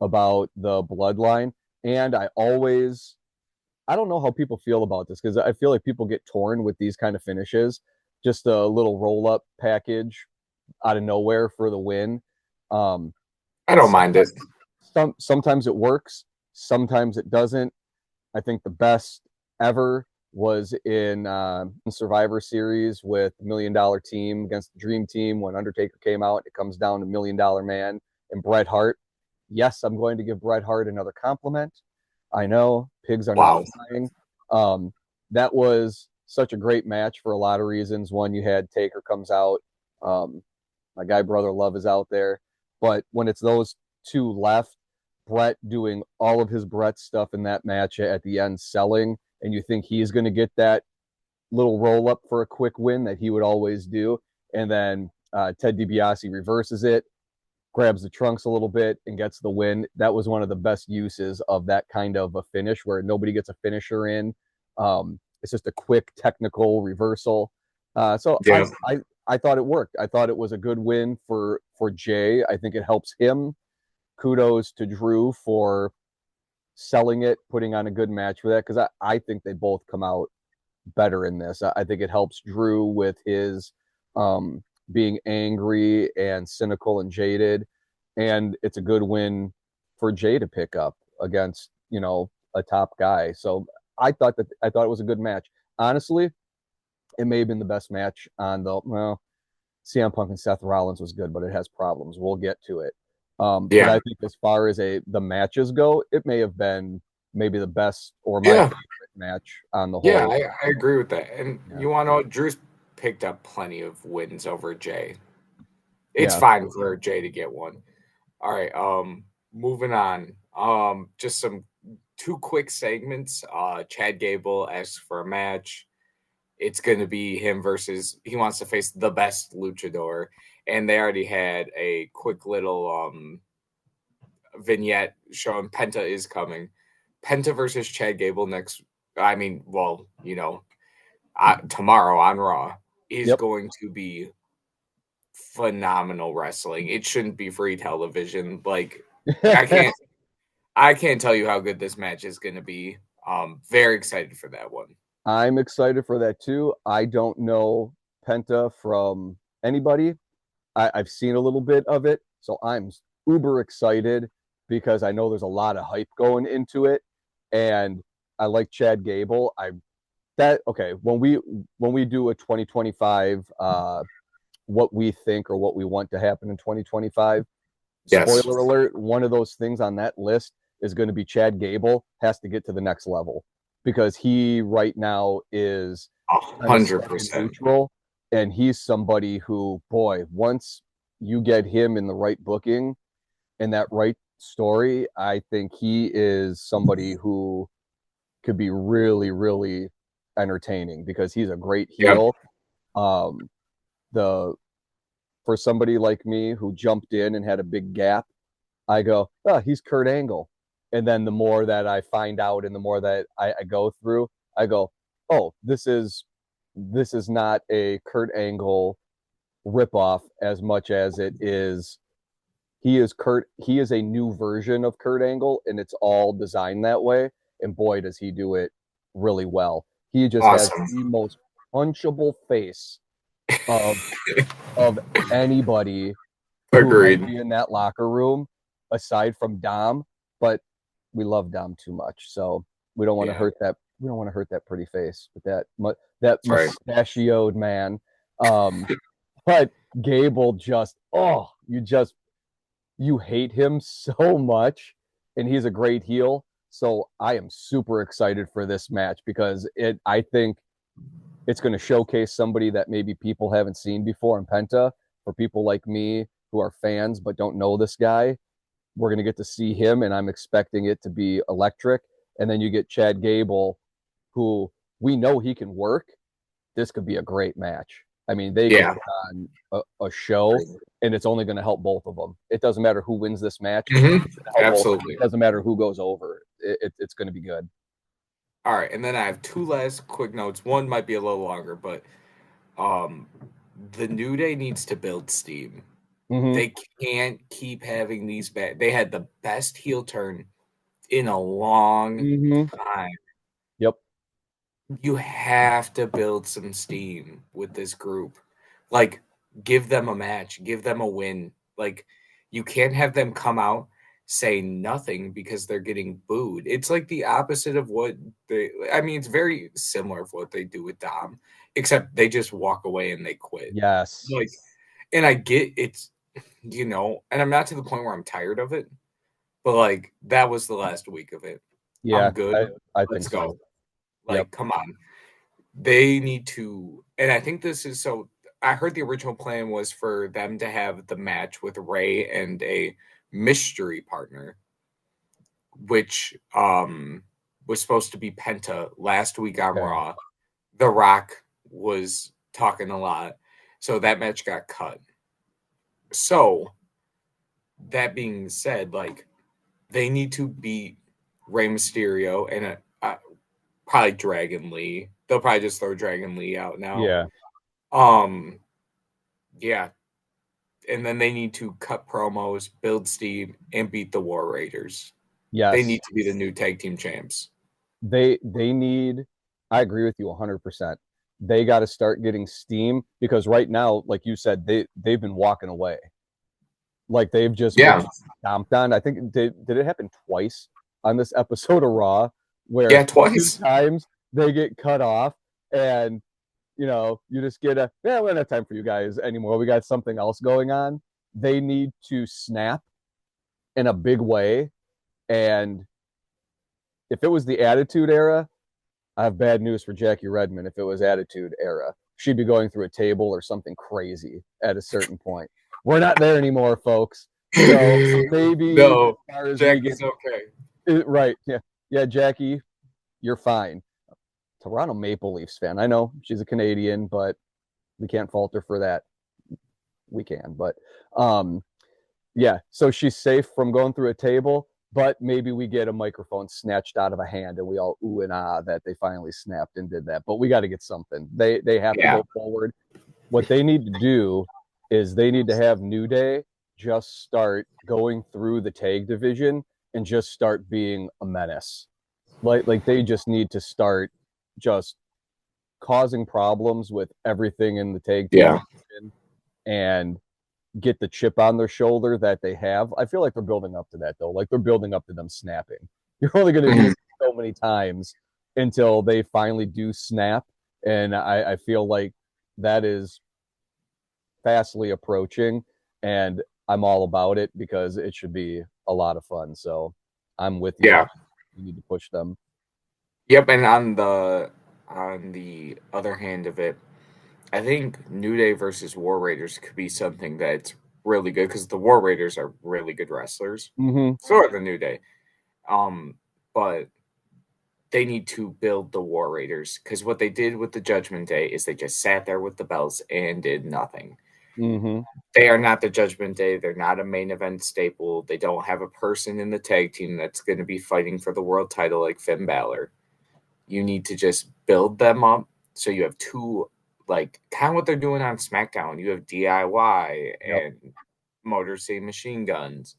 about the bloodline. And I don't know how people feel about this because I feel like people get torn with these kind of finishes. Just a little roll up package out of nowhere for the win. Um, I don't mind it. sometimes, sometimes it works, sometimes it doesn't. I think the best ever was in Survivor Series with $1 Million Team against the Dream Team when Undertaker came out. It comes down to $1 Million Man and Bret Hart. Yes, I'm going to give Bret Hart another compliment. I know pigs are not Wow. flying. Um, that was such a great match for a lot of reasons. One, you had Taker comes out. Um, my guy Brother Love is out there, but when it's those two left, Bret doing all of his Bret stuff in that match at the end, selling, and you think he's going to get that little roll up for a quick win that he would always do, and then Ted DiBiase reverses it, grabs the trunks a little bit, and gets the win. That was one of the best uses of that kind of a finish where nobody gets a finisher in. It's just a quick technical reversal. So Yeah. I thought it worked. I thought it was a good win for Jay. I think it helps him. Kudos to Drew for selling it, putting on a good match for that, because I think they both come out better in this. I think it helps Drew with his um, being angry and cynical and jaded, and it's a good win for Jay to pick up against a top guy. So I thought it was a good match. Honestly, it may have been the best match on the well. CM Punk and Seth Rollins was good, but it has problems. We'll get to it. But Yeah. I think as far as the matches go, it may have been maybe the best or my Yeah. favorite match on the Yeah, whole. I agree with that. And Yeah, you want to know, Drew's picked up plenty of wins over Jay. It's yeah. fine for Jay to get one. All right, moving on. Just some two quick segments. Chad Gable asks for a match. It's going to be him versus he wants to face the best luchador, and they already had a quick little vignette showing Penta is coming. Penta versus Chad Gable next. I mean, well, tomorrow on Raw is Yep. going to be phenomenal wrestling. It shouldn't be free television. Like I can't I can't tell you how good this match is going to be. Very excited for that one. I'm excited for that too. I don't know Penta from anybody. I've seen a little bit of it, so I'm uber excited because I know there's a lot of hype going into it, and I like Chad Gable. I that okay when we do a 2025 what we think or what we want to happen in 2025. Yes, Spoiler alert, one of those things on that list is going to be Chad Gable has to get to the next level because he right now is a kind of hundred stuck in percent. neutral. And he's somebody who, boy, once you get him in the right booking and that right story, I think he is somebody who could be really, really entertaining because he's a great Yep. heel. Um, the For somebody like me who jumped in and had a big gap, I go, oh, he's Kurt Angle. And then the more that I find out and the more that I go through, I go, oh, this is not a Kurt Angle ripoff as much as it is he is a new version of Kurt Angle and it's all designed that way. And boy, does he do it really well. He just has Awesome. the most punchable face of of anybody who might Agreed. be in that locker room aside from Dom, but we love Dom too much. So we don't want to Yeah, hurt that we don't want to hurt that pretty face with that that's right. mustachioed man. Um but Gable just you hate him so much and he's a great heel. So I am super excited for this match because I think it's going to showcase somebody that maybe people haven't seen before in Penta. For people like me who are fans but don't know this guy, we're going to get to see him, and I'm expecting it to be electric. And then you get Chad Gable, who we know he can work. This could be a great match. I mean, they could Yeah. put on a show, and it's only going to help both of them. It doesn't matter who wins this match. Hmm. It's going to help both of them. Absolutely. It doesn't matter who goes over. It's going to be good. All right, and then I have two last quick notes. One might be a little longer, but um, the New Day needs to build steam. Mm-hmm. They can't keep having these bad. They had the best heel turn in a long Mm-hmm. time. Yep. You have to build some steam with this group. Like, give them a match, give them a win. Like, you can't have them come out say nothing because they're getting booed. It's like the opposite of what I mean, it's very similar of what they do with Dom, except they just walk away and they quit. Yes. Like, and I get it's, and I'm not to the point where I'm tired of it, but like, that was the last week of it. Yeah, I'm good. I think Let's go. so. Yep. Like, come on. They need to, and I think this is so. I heard the original plan was for them to have the match with Ray and a mystery partner, which was supposed to be Penta last week on Okay. Raw. The Rock was talking a lot, so that match got cut. So that being said, like they need to beat Rey Mysterio and probably Dragon Lee. They'll probably just throw Dragon Lee out now. Yeah. Um, yeah, and then they need to cut promos, build steam, and beat the War Raiders. They Yes, need to be the new tag team champs. they need. I agree with you 100%. They got to start getting steam because right now, like you said, they've been walking away. Like they've just been Yeah. stomped on. I think did it happen twice on this episode of Raw where Yeah, two twice. times they get cut off and you just get a we don't have time for you guys anymore. We got something else going on. They need to snap in a big way. And if it was the Attitude Era, I have bad news for Jackie Redmond. If it was Attitude Era, she'd be going through a table or something crazy at a certain point. We're not there anymore, folks. So maybe as No, far as we get Jackie's okay. right, yeah, Jackie, you're fine. Toronto Maple Leafs fan. I know she's a Canadian, but we can't fault her for that. We can, but um, yeah. So she's safe from going through a table, but maybe we get a microphone snatched out of a hand, and we all ooh and ah that they finally snapped and did that. But we got to get something. They have to Yeah. go forward. What they need to do is they need to have New Day just start going through the tag division and just start being a menace. Like they just need to start just causing problems with everything in the tag team Yeah. division and get the chip on their shoulder that they have. I feel like they're building up to that though. Like they're building up to them snapping. You're only going to do Mhm. so many times until they finally do snap, and I feel like that is fastly approaching, and I'm all about it because it should be a lot of fun. So I'm with you. Yeah. You need to push them. Yep, and on the other hand of it, I think New Day versus War Raiders could be something that's really good because the War Raiders are really good wrestlers. Mm-hmm. So are the New Day. But they need to build the War Raiders because what they did with the Judgment Day is they just sat there with the belts and did nothing. Mm-hmm. They are not the Judgment Day. They're not a main event staple. They don't have a person in the tag team that's going to be fighting for the world title like Finn Balor. You need to just build them up so you have two, like kind of what they're doing on SmackDown. You have DIY Yep. and Motor City Machine Guns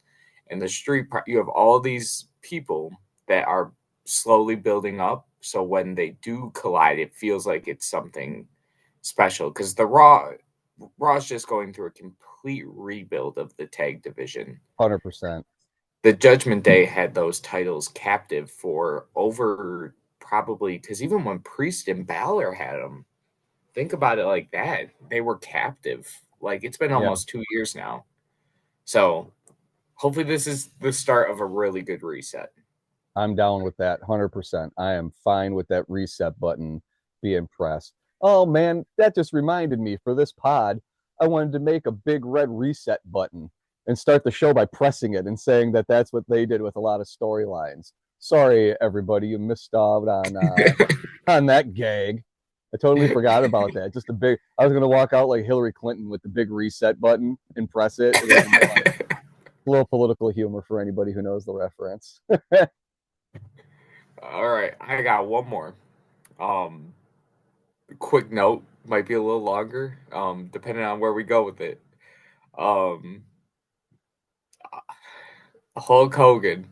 and the you have all these people that are slowly building up. So when they do collide, it feels like it's something special because Raw's just going through a complete rebuild of the tag division. 100%. The Judgment Day had those titles captive for over probably because even when Priest and Balor had them, think about it like that. They were captive. Like it's been Yeah. almost 2 years now. So hopefully this is the start of a really good reset. I'm down with that 100%. I am fine with that reset button being pressed. Oh man, that just reminded me for this pod, I wanted to make a big red reset button and start the show by pressing it and saying that that's what they did with a lot of storylines. Sorry, everybody, you missed out on that gag. I totally forgot about that. Just a big. I was gonna walk out like Hillary Clinton with the big reset button and press it. It would have been funny. A little political humor for anybody who knows the reference. All right, I got one more. Um, quick note might be a little longer, depending on where we go with it. Um, Hulk Hogan.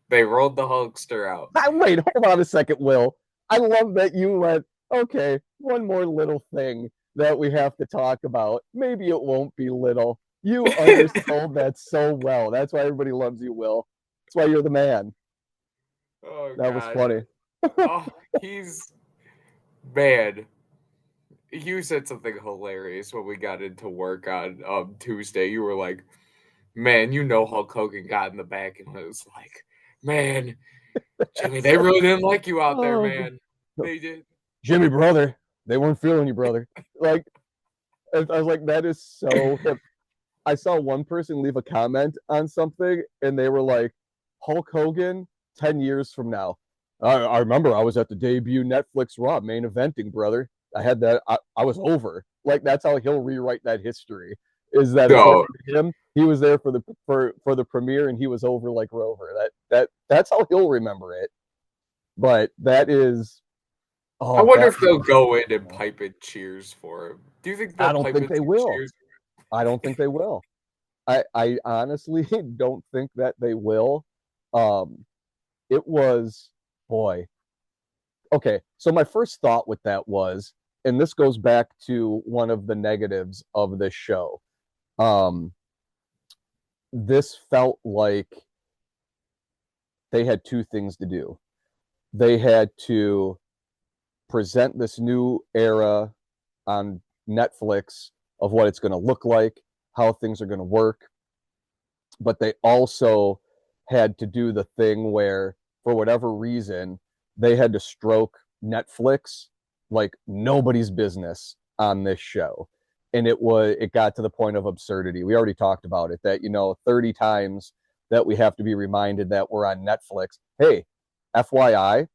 They rolled the Hulkster out. Wait, hold on a second, Will. I love that you went, okay, one more little thing that we have to talk about. Maybe it won't be little. You undersold that so well. That's why everybody loves you, Will. That's why you're the man. Oh That was God. funny. Oh, he's man. You said something hilarious when we got into work on Tuesday. You were like, "Man, you know Hulk Hogan got in the back," and I was like, "Man, Jimmy, they So, really didn't like you out there, oh, man. They did." Jimmy, brother, they weren't feeling you, brother. Like, I was like, that is so hip. I saw one person leave a comment on something, and they were like, Hulk Hogan 10 years from now. I remember I was at the debut Netflix Raw main eventing, brother. I had that. I was over. Like that's how he'll rewrite that history. Is that according No, to him, he was there for the premiere and he was over like Rover. That's how he'll remember it. But that is I oh wonder that if they'll go in and pipe in cheers for him. Do you think they'll I don't pipe think in they some will. cheers? I don't think they will. I honestly don't think that they will. Um, it was, boy. Okay, so my first thought with that was, and this goes back to one of the negatives of this show. Um, this felt like they had two things to do. They had to present this new era on Netflix of what it's going to look like, how things are going to work, but they also had to do the thing where, for whatever reason, they had to stroke Netflix like nobody's business on this show. And it got to the point of absurdity. We already talked about it, that 30 times that we have to be reminded that we're on Netflix. Hey, FYI,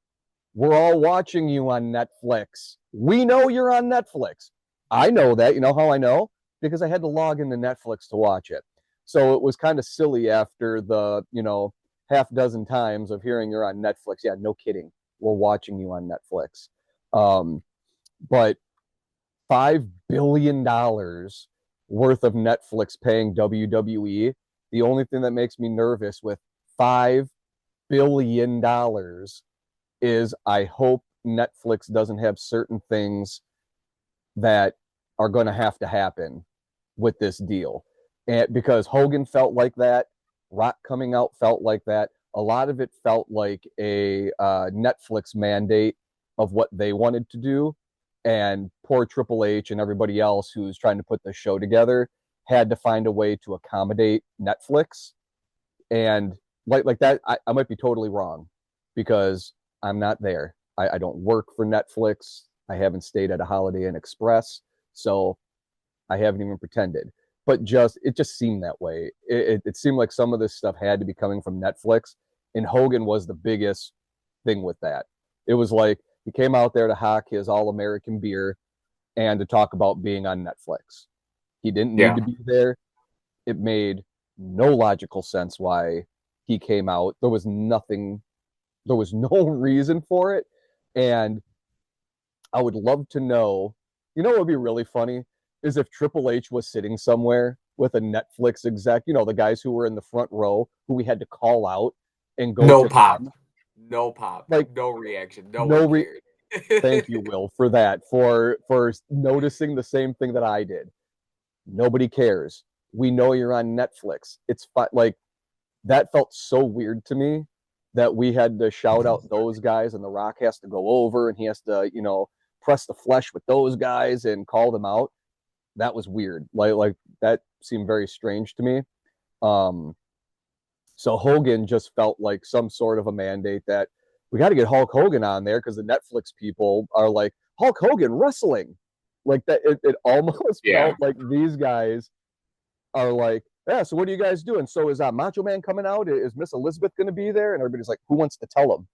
we're all watching you on Netflix. We know you're on Netflix. I know that. You know how I know? Because I had to log into Netflix to watch it. So it was kind of silly after the, half dozen times of hearing you're on Netflix. Yeah, no kidding. We're watching you on Netflix. Um, but $5 billion worth of Netflix paying WWE. The only thing that makes me nervous with $5 billion is I hope Netflix doesn't have certain things that are going to have to happen with this deal. And because Hogan felt like that, Rock coming out felt like that. A lot of it felt like a Netflix mandate of what they wanted to do. And poor Triple H and everybody else who's trying to put the show together had to find a way to accommodate Netflix. And like that, I might be totally wrong because I'm not there. I don't work for Netflix. I haven't stayed at a Holiday Inn Express, so I haven't even pretended. But it just seemed that way. It seemed like some of this stuff had to be coming from Netflix, and Hogan was the biggest thing with that. It was like he came out there to hawk his All American beer and to talk about being on Netflix. He didn't need Yeah. to be there. It made no logical sense why he came out. There was no reason for it. And I would love to know, what would be really funny is if Triple H was sitting somewhere with a Netflix exec, the guys who were in the front row who we had to call out and go No to pop. them. No pop. Like, No reaction. No no one re- cared. thank you, Will, for that, for noticing the same thing that I did. Nobody cares. We know you're on Netflix. It's like that felt so weird to me that we had to shout out those guys and The Rock has to go over and he has to, press the flesh with those guys and call them out. That was weird. Like that seemed very strange to me. Um, so Hogan just felt like some sort of a mandate that we got to get Hulk Hogan on there because the Netflix people are like Hulk Hogan wrestling. Like that, it almost Yeah. felt like these guys are like, yeah, so what are you guys doing? So is Macho Man coming out? Is Miss Elizabeth going to be there? And everybody's like, who wants to tell them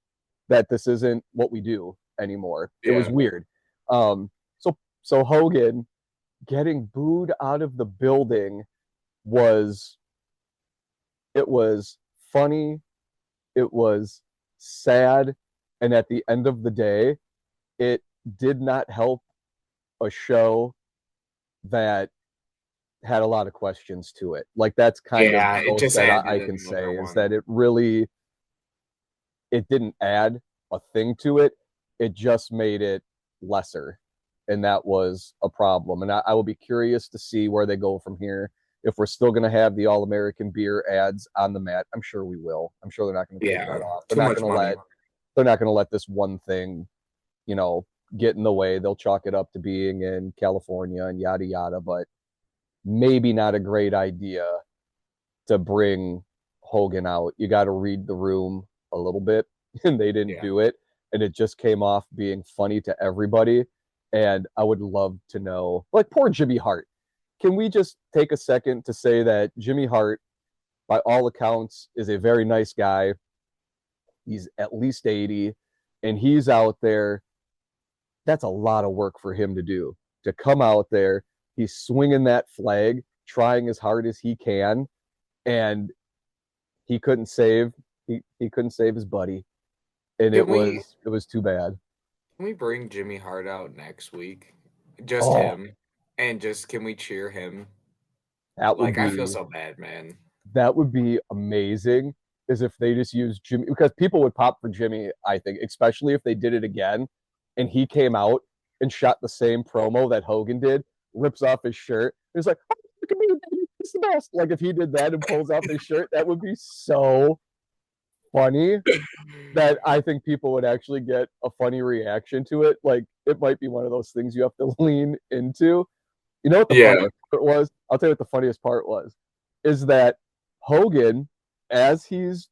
that this isn't what we do anymore? It was Yeah. weird. Um, so Hogan getting booed out of the building was it was funny, it was sad, and at the end of the day, it did not help a show that had a lot of questions to it. Like that's kind of Yeah. the It most just that added I can another say is one. that it didn't add a thing to it. It just made it lesser. And that was a problem. And I will be curious to see where they go from here. If we're still going to have the All American beer ads on the mat, I'm sure we will. I'm sure they're not going to take that Yeah. off. Too much money. They're not going to let this one thing, you know, get in the way. They'll chalk it up to being in California and yada yada. But maybe not a great idea to bring Hogan out. You got to read the room a little bit, and they didn't Yeah. do it. And it just came off being funny to everybody. And I would love to know, like, poor Jimmy Hart. Can we just take a second to say that Jimmy Hart, by all accounts, is a very nice guy? He's at least 80, and he's out there. That's a lot of work for him to do. To come out there, he's swinging that flag, trying as hard as he can, and he couldn't save he couldn't save his buddy, and Can we it was too bad. can we bring Jimmy Hart out next week? Just Oh, him. And just can we cheer him? that would Like I feel be so bad, man. amazing is if they just use Jimmy, because people would pop for Jimmy, I think, especially if they did it again and he came out and shot the same promo that Hogan did, rips off his shirt. He's like, oh, look at me, baby. It's the best. Like if he did that and pulls off his shirt, that would be so funny that I think people would actually get a funny reaction to it. Like it might be one of those things you have to lean into. You know what the Yeah. funniest part was? I'll tell you what the funniest part was. Is that Hogan, as he's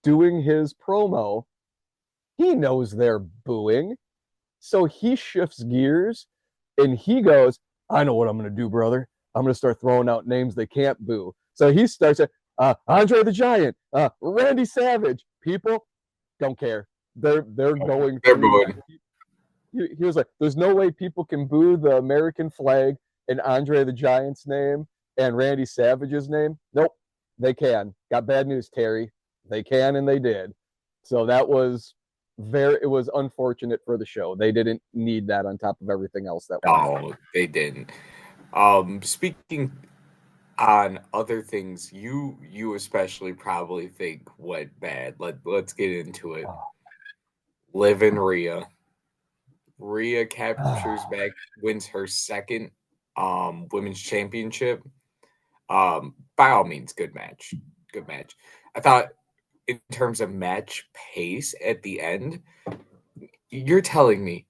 doing his promo, he knows they're booing. So he shifts gears and he goes, I know what I'm going to do, brother. I'm going to start throwing out names they can't boo. So he starts Andre the Giant, Randy Savage. People don't care. They're going They're through that. booing. He was like, there's no way people can boo the American flag and Andre the Giant's name and Randy Savage's name. Nope, they can. Got bad news, Terry. They can and they did. So that was it was unfortunate for the show. They didn't need that on top of everything else that went on. No, they didn't. Speaking on other things, you especially probably think went bad. Let's get into it. Oh. Liv and Rhea. Rhea captures back, wins her second women's championship. By all means, good match. Good match. I thought in terms of match pace at the end, you're telling me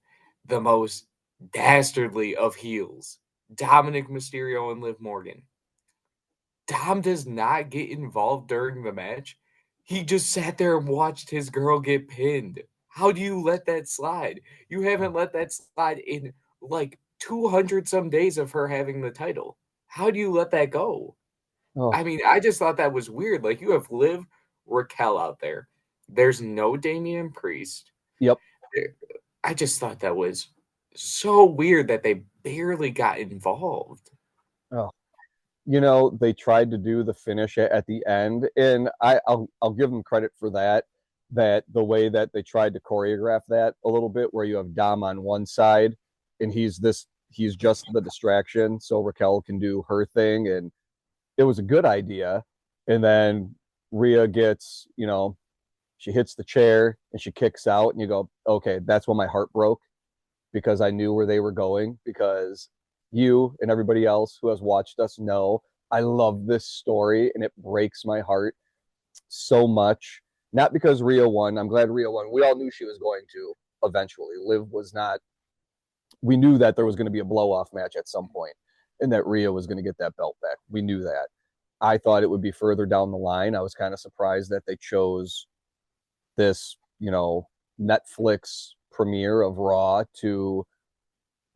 the most dastardly of heels, Dominic Mysterio and Liv Morgan. Dom does not get involved during the match. He just sat there and watched his girl get pinned. How do you let that slide? You haven't let that slide in like 200 some days of her having the title. How do you let that go? Oh, I mean, I just thought that was weird. Like, you have Liv Raquel out there. There's no Damian Priest. yep. I just thought that was so weird that they barely got involved. Oh, they tried to do the finish at the end, and I'll give them credit for that. That the way that they tried to choreograph that a little bit, where you have Dom on one side, and he's just the distraction, so Raquel can do her thing, and it was a good idea. And then Rhea gets, she hits the chair and she kicks out, and you go, okay, that's when my heart broke because I knew where they were going. Because you and everybody else who has watched us know I love this story and it breaks my heart so much. Not because Rhea won. I'm glad Rhea won. We all knew she was going to eventually. Liv was not. We knew that there was going to be a blow off match at some point and that Rhea was going to get that belt back. We knew that. I thought it would be further down the line. I was kind of surprised that they chose this, Netflix premiere of Raw to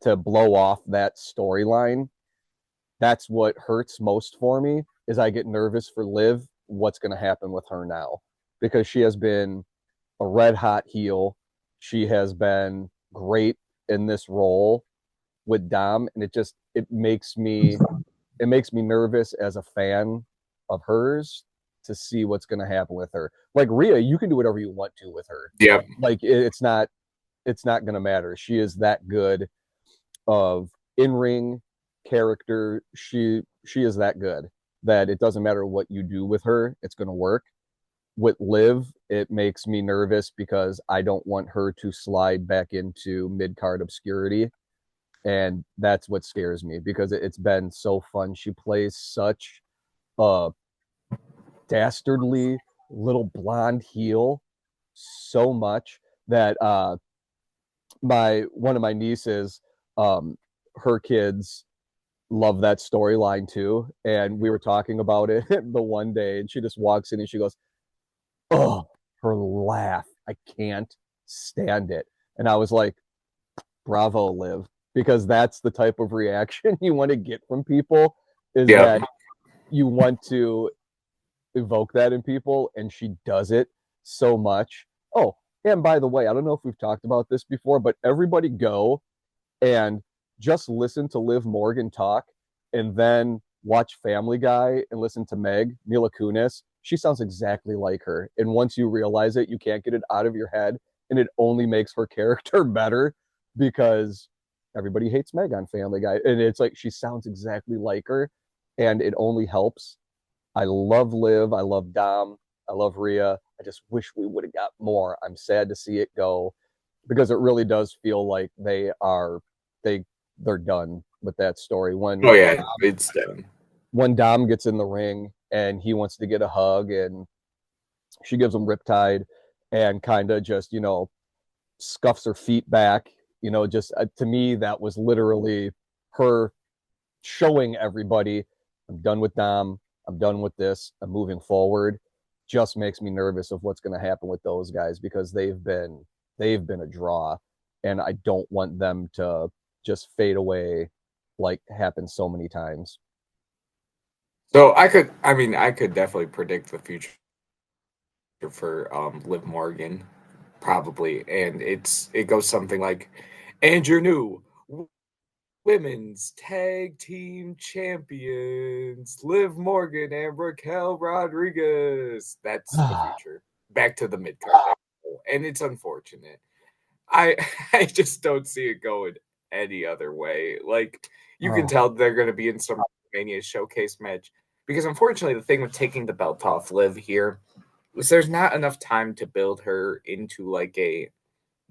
blow off that storyline. That's what hurts most for me is I get nervous for Liv, what's going to happen with her now, because she has been a red hot heel. She has been great in this role with Dom, and it makes me nervous as a fan of hers to see what's going to happen with her. Like Rhea, you can do whatever you want to with her. Yep. Like it's not going to matter. She is that good of in-ring character. She is that good that it doesn't matter what you do with her, it's going to work. With Liv, it makes me nervous because I don't want her to slide back into mid-card obscurity. And that's what scares me because it's been so fun. She plays such a dastardly little blonde heel so much that one of my nieces, her kids love that storyline too. And we were talking about it the one day, and she just walks in and she goes, "Oh, her laugh. I can't stand it." And I was like, "Bravo, Liv." Because that's the type of reaction you want to get from people is Yep. that you want to evoke that in people, and she does it so much. Oh, and by the way, I don't know if we've talked about this before, but everybody go and just listen to Liv Morgan talk and then watch Family Guy and listen to Meg, Mila Kunis. She sounds exactly like her. And once you realize it, you can't get it out of your head. And it only makes her character better because everybody hates Meg on Family Guy. And it's like she sounds exactly like her. And it only helps. I love Liv. I love Dom. I love Rhea. I just wish we would have got more. I'm sad to see it go because it really does feel like they they're done with that story. Oh yeah, it's done. When Dom gets in the ring and he wants to get a hug and she gives him Riptide and kind of just, scuffs her feet back, just to me, that was literally her showing everybody, I'm done with Dom. I'm done with this. I'm moving forward. Just makes me nervous of what's going to happen with those guys because they've been a draw, and I don't want them to just fade away like happened so many times. So I could definitely predict the future for Liv Morgan, probably, and it goes something like, and your new women's tag team champions, Liv Morgan and Raquel Rodriguez. That's the future. Back to the mid card, and it's unfortunate. I I just don't see it going any other way. Like you can Oh, tell they're going to be in some Mania showcase match because unfortunately the thing with taking the belt off Liv here is there's not enough time to build her into like a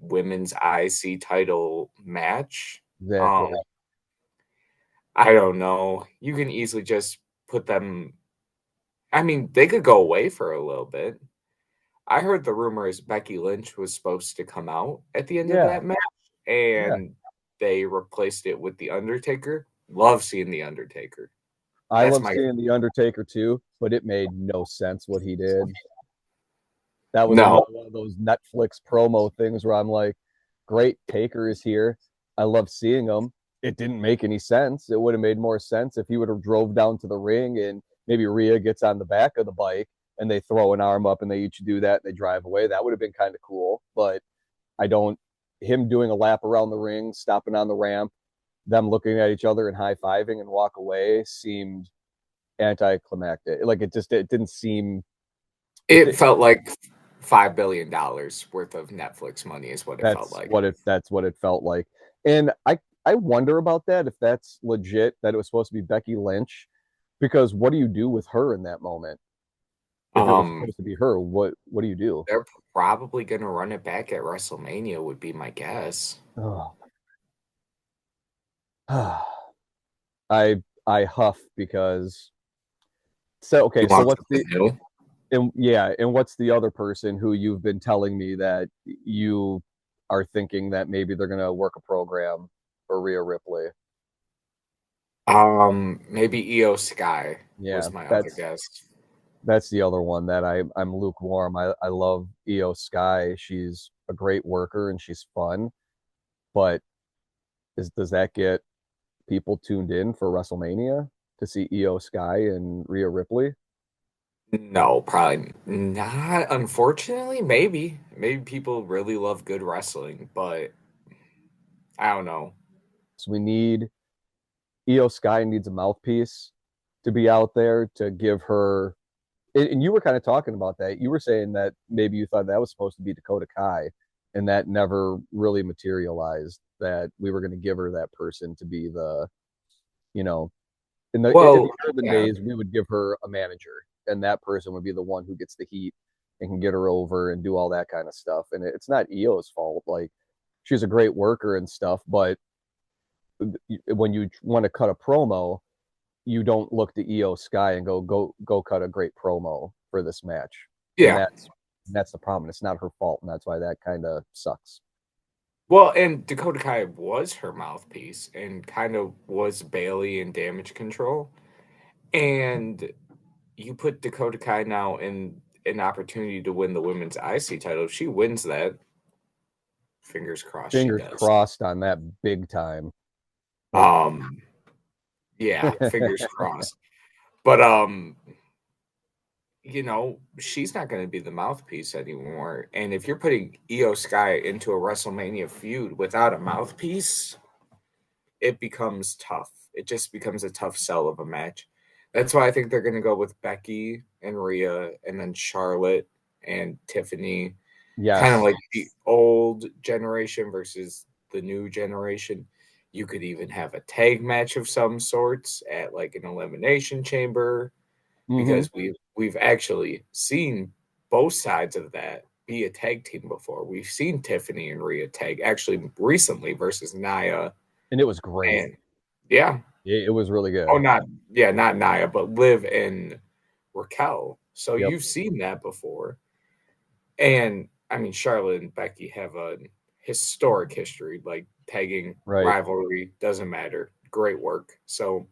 women's IC title match. exactly. Um I don't know. You can easily just put them. I mean, they could go away for a little bit. I heard the rumor is Becky Lynch was supposed to come out at the end of Yeah, that match, yeah. and they replaced it with The Undertaker. Love seeing The Undertaker. I That's love my seeing the Undertaker too, but it made no sense what he did. That was no. another one of those Netflix promo things where I'm like, great, Taker is here. I love seeing him. It didn't make any sense. It would have made more sense if he would have drove down to the ring and maybe Rhea gets on the back of the bike and they throw an arm up and they each do that and they drive away. That would have been kind of cool. But I don't, him doing a lap around the ring, stopping on the ramp, them looking at each other and high fiving and walk away seemed anticlimactic. Like it didn't seem, it, It felt like $5 billion worth of Netflix money is what it felt like. that's what it felt like. And I wonder about that if that's legit that it was supposed to be Becky Lynch because what do you do with her in that moment? If it was Um, supposed to be her, what do you do? they're probably gonna run it back at WrestleMania, would be my guess. Oh. I huff because so okay, You so want what's something new? and what's the other person who you've been telling me that you are thinking that maybe they're gonna work a program for Rhea Ripley? Maybe EO Sky Yeah, was my other that's guess. that's the other one that I'm lukewarm. I love Io Sky. She's a great worker and she's fun, but does that get people tuned in for WrestleMania to see Io Sky and Rhea Ripley? No, probably not. Unfortunately, maybe people really love good wrestling, but I don't know. So we need Io Sky needs a mouthpiece to be out there to give her. And you were kind of talking about that. You were saying that maybe you thought that was supposed to be Dakota Kai, and that never really materialized. That we were going to give her that person to be the, you know, in Well, the olden yeah, days, we would give her a manager, and that person would be the one who gets the heat and can get her over and do all that kind of stuff. And it's not Io's fault. Like she's a great worker and stuff, but when you want to cut a promo, you don't look to Io Sky and go cut a great promo for this match. And yeah. that's the problem. It's not her fault, and that's why that kind of sucks. Well, and Dakota Kai was her mouthpiece and kind of was Bailey in Damage Control. And you put Dakota Kai now in an opportunity to win the women's IC title. If she wins that, fingers crossed she Fingers does. crossed on that big time. Like Um, yeah, fingers crossed. But she's not going to be the mouthpiece anymore. And if you're putting Io Sky into a WrestleMania feud without a mouthpiece, it becomes tough. It just becomes a tough sell of a match. That's why I think they're going to go with Becky and Rhea and then Charlotte and Tiffany, kind of yes, like the old generation versus the new generation. You could even have a tag match of some sorts at like an elimination chamber mm-hmm. because we've actually seen both sides of that be a tag team before. We've seen Tiffany and Rhea tag actually recently versus Nia And it was great. and yeah. It was really Oh, good. not Nia, but Liv and Raquel. So Yep. you've seen that before. And I mean, Charlotte and Becky have a historic history, like tagging Right. rivalry, doesn't matter. Great work. So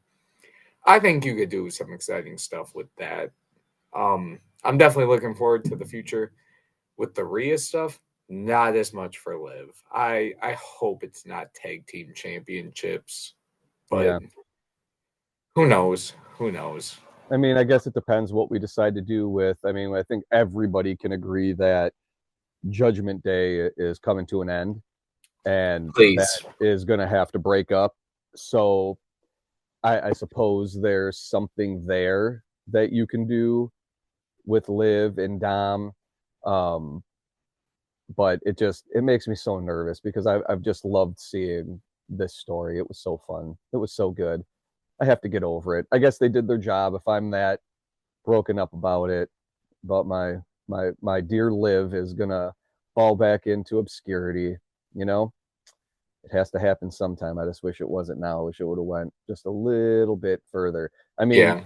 I think you could do some exciting stuff with that. I'm definitely looking forward to the future with the Rhea stuff. Not as much for Liv. I hope it's not tag team championships, but Yeah. who knows? Who knows? I mean, I guess it depends what we decide to do with. I mean, I think everybody can agree that Judgment Day is coming to an end, and that Please. is going to have to break up. So I suppose there's something there that you can do with Liv and Dom. Um, but it makes me so nervous because I've just loved seeing this story. It was so fun. It was so good. I have to get over it. I guess they did their job. If I'm that broken up about it, about my dear Liv is gonna fall back into obscurity, you know? It has to happen sometime. I just wish it wasn't now. I wish it would have went just a little bit further. I mean, Yeah.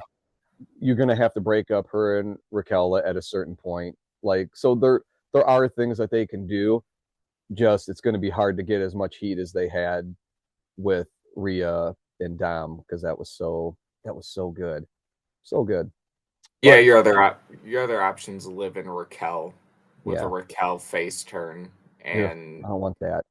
you're gonna have to break up her and Raquel at a certain point. Like, so there are things that they can do. Just it's gonna be hard to get as much heat as they had with Rhea and Dom because that was so good. So good. Yeah, But your other options live in Raquel with a yeah, Raquel face turn, ugh, and I don't want that.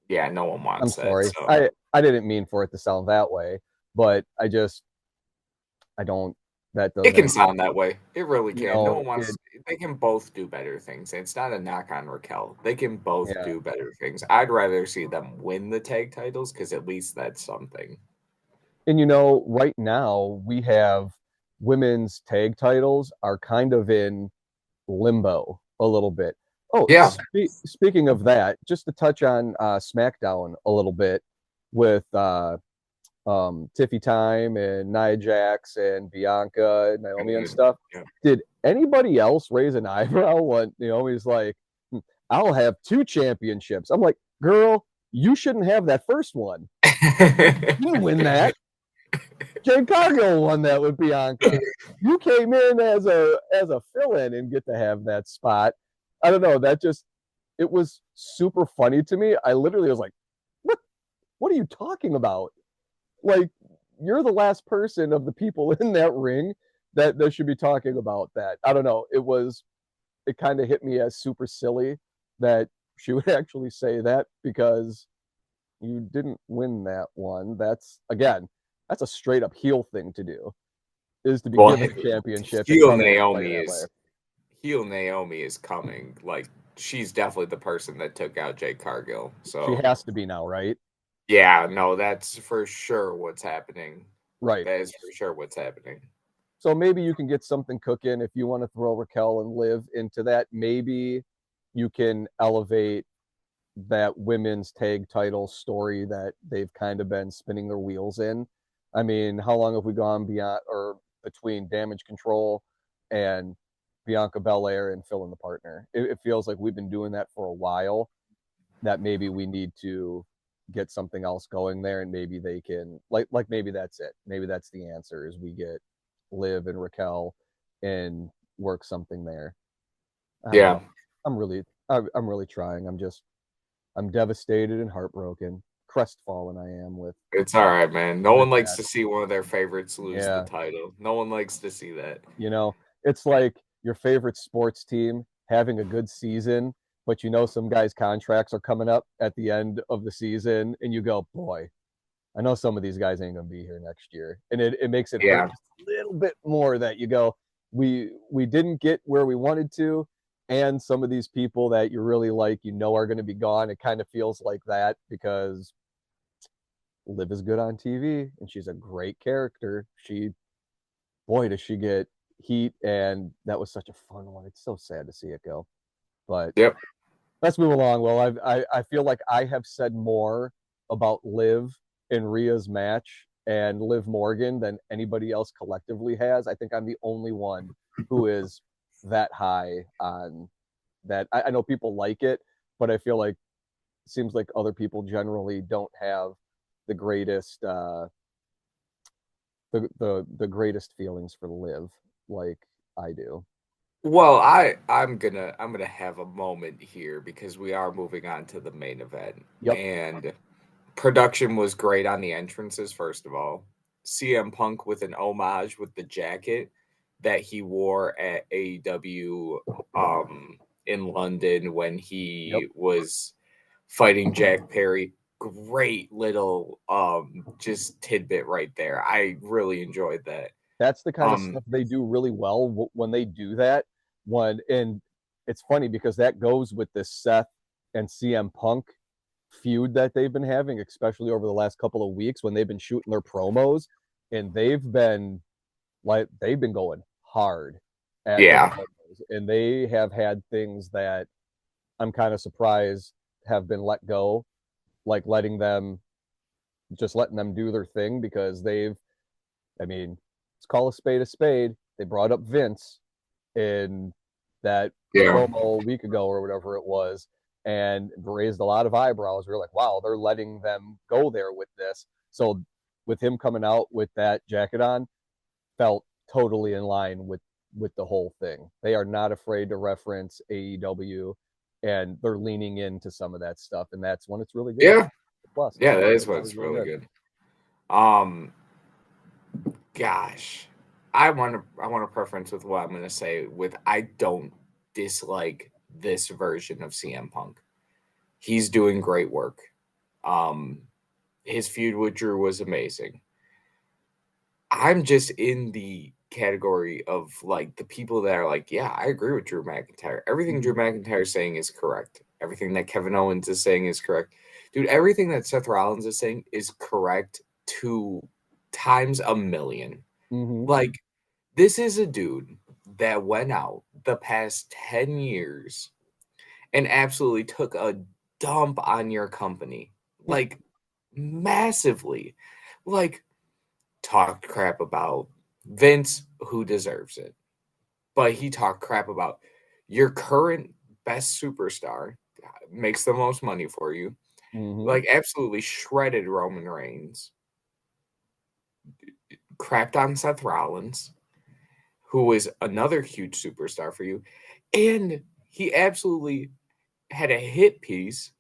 yeah, no one I'm wants that. sorry. So I didn't mean for it to sound that way, but I don't that it can doesn't, sound that way. It really you can. No know, one wants. They can both do better things. It's not a knock on Raquel. They can both yeah. do better things. I'd rather see them win the tag titles because at least that's something. And right now we have women's tag titles are kind of in limbo a little bit. Oh, Yeah. speaking of that, just to touch on SmackDown a little bit with Tiffy Time and Nia Jax and Bianca and Naomi and stuff. Yeah. Did anybody else raise an eyebrow when Naomi's like, I'll have two championships? I'm like, girl, you shouldn't have that first one. You didn't win that. Jade Cargill won that with Bianca. You came in as a fill-in and get to have that spot. I don't know. That just it was super funny to me. I literally was like, what are you talking about? Like, you're the last person of the people in that ring that should be talking about that. I don't know. It kind of hit me as super silly that she would actually say that because you didn't win that one. That's again, that's a straight up heel thing to do, is to be Well, given a championship and heel come in and play Naomi that way. is heel Naomi is coming. Like she's definitely the person that took out Jade Cargill. She So has to be now, right? yeah, no, that's for sure what's happening. Right. That is for sure what's happening. So maybe you can get something cooking if you want to throw Raquel and Liv into that. Maybe you can elevate that women's tag title story that they've kind of been spinning their wheels in. I mean, how long have we gone beyond or between Damage Control and Bianca Belair and Phil and the Partner? It feels like we've been doing that for a while. That maybe we need to get something else going there, and maybe they can like maybe that's it. Maybe that's the answer is we get Liv and Raquel and work something there. I don't Yeah, know. I'm really trying. I'm devastated and heartbroken, crestfallen. I am with it's all right, man. No one likes that. to see one of their favorites lose the Yeah, title. No one likes to see that. you know, it's like your favorite sports team having a good season, but some guys' contracts are coming up at the end of the season, and you go, boy, I know some of these guys ain't gonna be here next year, and it makes it hurt Yeah, just a little bit more that you go, we didn't get where we wanted to, and some of these people that you really like, are going to be gone. It kind of feels like that because Liv is good on TV and she's a great character. Boy, does she get heat, and that was such a fun one. It's so sad to see it go, but yep, let's move along. Well, I feel like I have said more about Liv and Rhea's match and Liv Morgan than anybody else collectively has. I think I'm the only one who is that high on that. I know people like it, but I feel like it seems like other people generally don't have the greatest the greatest feelings for Liv like I do. Well, I'm gonna have a moment here because we are moving on to the main event, Yep. and production was great on the entrances. First of all, CM Punk with an homage with the jacket that he wore at AEW in London when Yep. he was fighting Jack Perry. Great little just tidbit right there. I really enjoyed that. That's the kind of Um stuff they do really well when they do that. When and it's funny because that goes with this Seth and CM Punk feud that they've been having, especially over the last couple of weeks when they've been shooting their promos, and they've been going hard at their yeah. promos, and they have had things that I'm kind of surprised have been let go, like letting them do their thing because I mean, let's call a spade a spade. They brought up Vince in that Yeah. promo a week ago or whatever it was, and raised a lot of eyebrows. We were like, wow, they're letting them go there with this. So with him coming out with that jacket on, felt totally in line with the whole thing. They are not afraid to reference AEW, and they're leaning into some of that stuff, and that's when it's really good. Yeah. Plus, Yeah, that is it's always what's really really good. good. Um Gosh, I want a preference with what I'm gonna say. With I don't dislike this version of CM Punk. He's doing great work. Um, his feud with Drew was amazing. I'm just in the category of like the people that are like, yeah, I agree with Drew McIntyre. Everything Drew Mm-hmm. McIntyre is saying is correct. Everything that Kevin Owens is saying is correct. Dude, everything that Seth Rollins is saying is correct to times a million. Mm-hmm. Like, this is a dude that went out the past 10 years and absolutely took a dump on your company. Like, massively. Like, talked crap about Vince, who deserves it. But he talked crap about your current best superstar, makes the most money for you. Mm-hmm. Like, absolutely shredded Roman Reigns, crapped on Seth Rollins, who was another huge superstar for you. And he absolutely had a hit piece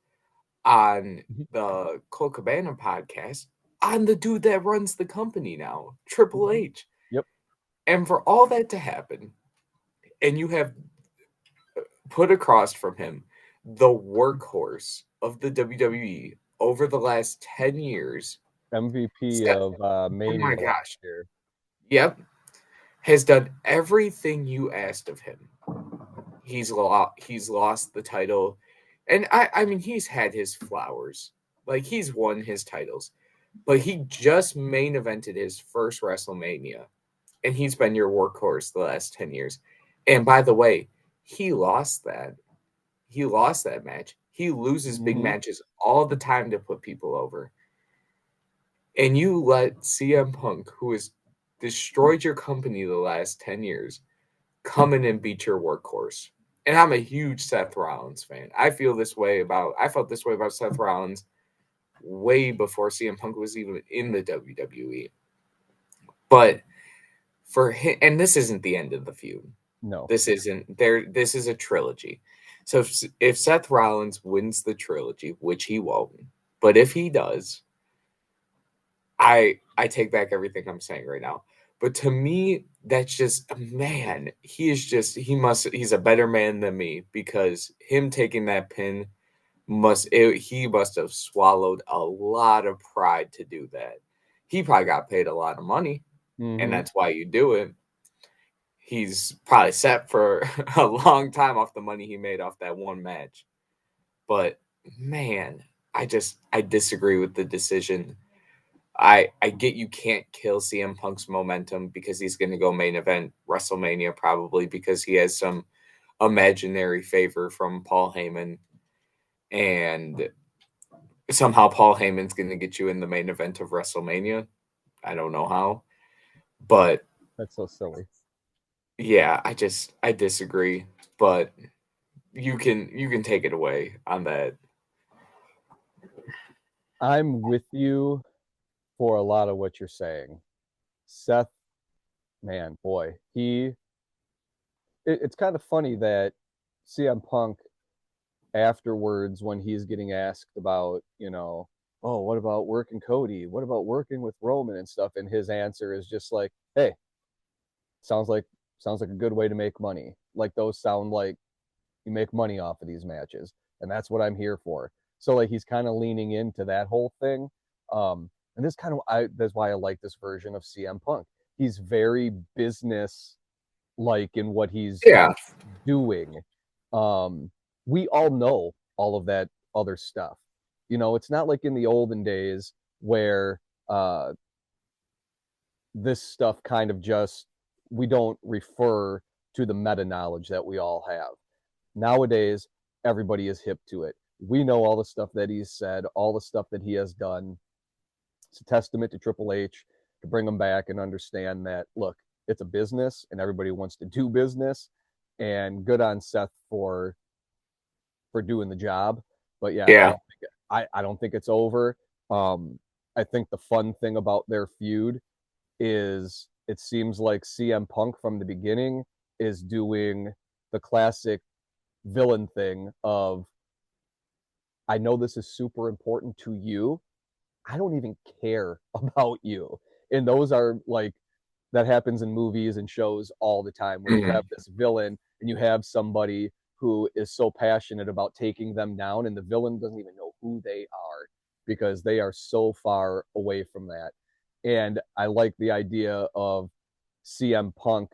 on the Cole Cabana podcast on the dude that runs the company now, Triple Mm-hmm. H. Yep. And for all that to happen, and you have put across from him the workhorse of the WWE over the last 10 years. MVP Seth, of oh my Mania last gosh. year. Yep. Has done everything you asked of him. He's lost the title, and I mean he's had his flowers, like he's won his titles, but he just main evented his first WrestleMania, and he's been your workhorse the last 10 years. And by the way, he lost that. He lost that match. He loses big Mm-hmm. matches all the time to put people over, and you let CM Punk, who has destroyed your company the last 10 years, come in and beat your workhorse. And I'm a huge Seth Rollins fan. I felt this way about Seth Rollins way before CM Punk was even in the WWE. But for him, and this isn't the end of the feud. No. This isn't there. This is a trilogy. So if Seth Rollins wins the trilogy, which he won't, but if he does, I take back everything I'm saying right now. But to me, that's just man, he's a better man than me because him taking that pin he must have swallowed a lot of pride to do that. He probably got paid a lot of money, and Mm-hmm. that's why you do it. He's probably set for a long time off the money he made off that one match. But man, I disagree with the decision. I get you can't kill CM Punk's momentum because he's going to go main event WrestleMania probably because he has some imaginary favor from Paul Heyman, and somehow Paul Heyman's going to get you in the main event of WrestleMania. I don't know how, but That's so silly. Yeah, I disagree, but you can take it away on that. I'm with you for a lot of what you're saying. Seth, man, boy, it's kind of funny that CM Punk afterwards, when he's getting asked about, oh, what about working Cody? What about working with Roman and stuff? And his answer is just like, hey, sounds like sounds like a good way to make money. Like those sound like you make money off of these matches, and that's what I'm here for. So like he's kind of leaning into that whole thing. And this kind of that's why I like this version of CM Punk. He's very business like in what he's Yeah. doing. Um, we all know all of that other stuff. It's not like in the olden days where this stuff kind of just we don't refer to the meta knowledge that we all have. Nowadays, everybody is hip to it. We know all the stuff that he's said, all the stuff that he has done. It's a testament to Triple H to bring him back and understand that, look, it's a business and everybody wants to do business. And good on Seth for doing the job. But yeah, Yeah. I don't think it's over. Um, I think the fun thing about their feud is it seems like CM Punk from the beginning is doing the classic villain thing of I know this is super important to you. I don't even care about you. And those are like that happens in movies and shows all the time where you have Mhm. this villain and you have somebody who is so passionate about taking them down and the villain doesn't even know who they are because they are so far away from that. And I like the idea of CM Punk.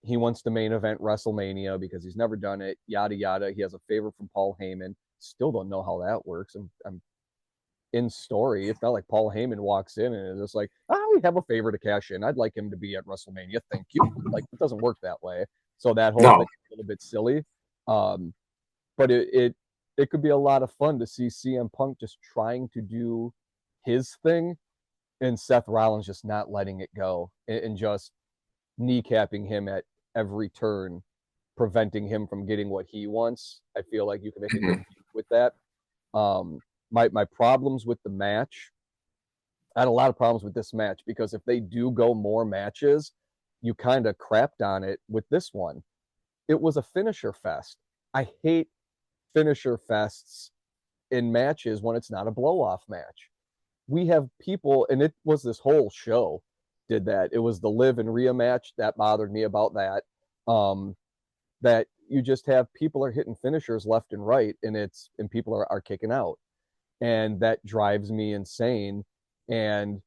He wants to main event WrestleMania because he's never done it, yada yada. He has a favor from Paul Heyman. Still don't know how that works. I'm in story. It's not like Paul Heyman walks in and is just like, I have a favor to cash in. I'd like him to be at WrestleMania. Thank you. Like it doesn't work that way. So that whole thing No. is a little bit silly. Um, but it could be a lot of fun to see CM Punk just trying to do his thing and Seth Rollins just not letting it go and just kneecapping him at every turn, preventing him from getting what he wants. I feel like you can make a good Mhm. with that. My problems with the match, I had a lot of problems with this match because if they do go more matches, you kind of crapped on it with this one. It was a finisher fest. I hate finisher fests in matches when it's not a blow off match. We have people, and it was this whole show did that. It was the Liv and Rhea match that bothered me about that. Um, that you just have people are hitting finishers left and right, and people are kicking out, and that drives me insane. And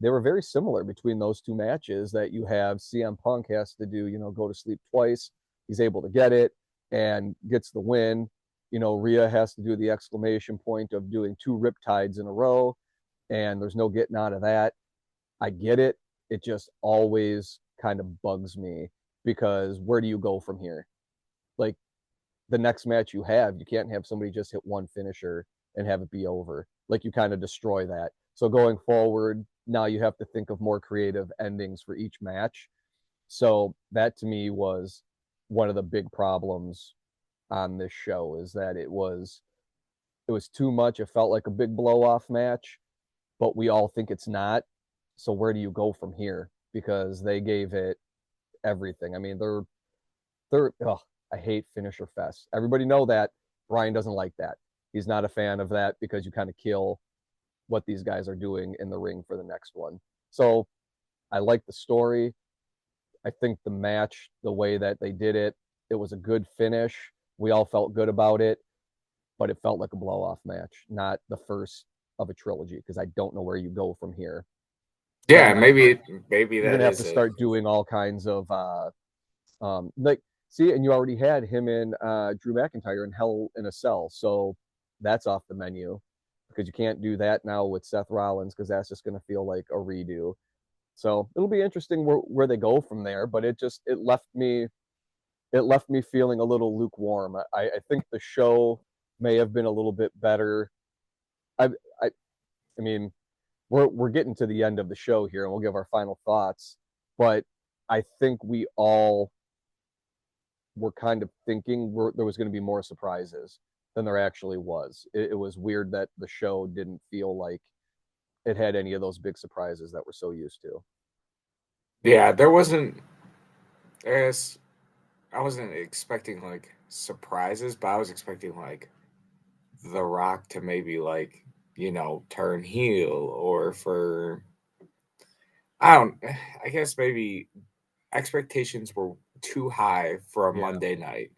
they were very similar between those two matches. That you have CM Punk has to do, go to sleep twice. He's able to get it and gets the win. Rhea has to do the exclamation point of doing two riptides in a row, and there's no getting out of that. I get it. It just always kind of bugs me because where do you go from here? Like the next match you have, you can't have somebody just hit one finisher and have it be over. Like you kind of destroy that. So going forward, now you have to think of more creative endings for each match. So that to me was one of the big problems on this show is that it was too much. It felt like a big blow off match, but we all think it's not. So where do you go from here? Because they gave it everything. I mean, they're I hate finisher fest. Everybody know that. Brian doesn't like that. He's not a fan of that because you kind of kill what these guys are doing in the ring for the next one. So I like the story. I think the match, the way that they did it, it was a good finish. We all felt good about it, but it felt like a blow off match, not the first of a trilogy because I don't know where you go from here. They're Yeah, gonna have to start. maybe You're that gonna have to is it. start doing all kinds of like see, and you already had him and Drew McIntyre in Hell in a Cell, so that's off the menu because you can't do that now with Seth Rollins because that's just going to feel like a redo. So it'll be interesting where they go from there, but it left me feeling a little lukewarm. I think the show may have been a little bit better. I I, I mean we're getting to the end of the show here, and we'll give our final thoughts, but I think we all were kind of thinking there was going to be more surprises than there actually was. It was weird that the show didn't feel like it had any of those big surprises that we're so used to. Yeah, there wasn't. I guess I wasn't expecting like surprises, but I was expecting like The Rock to maybe like turn heel or for I don't. I guess maybe expectations were too high for a Yeah, Monday night,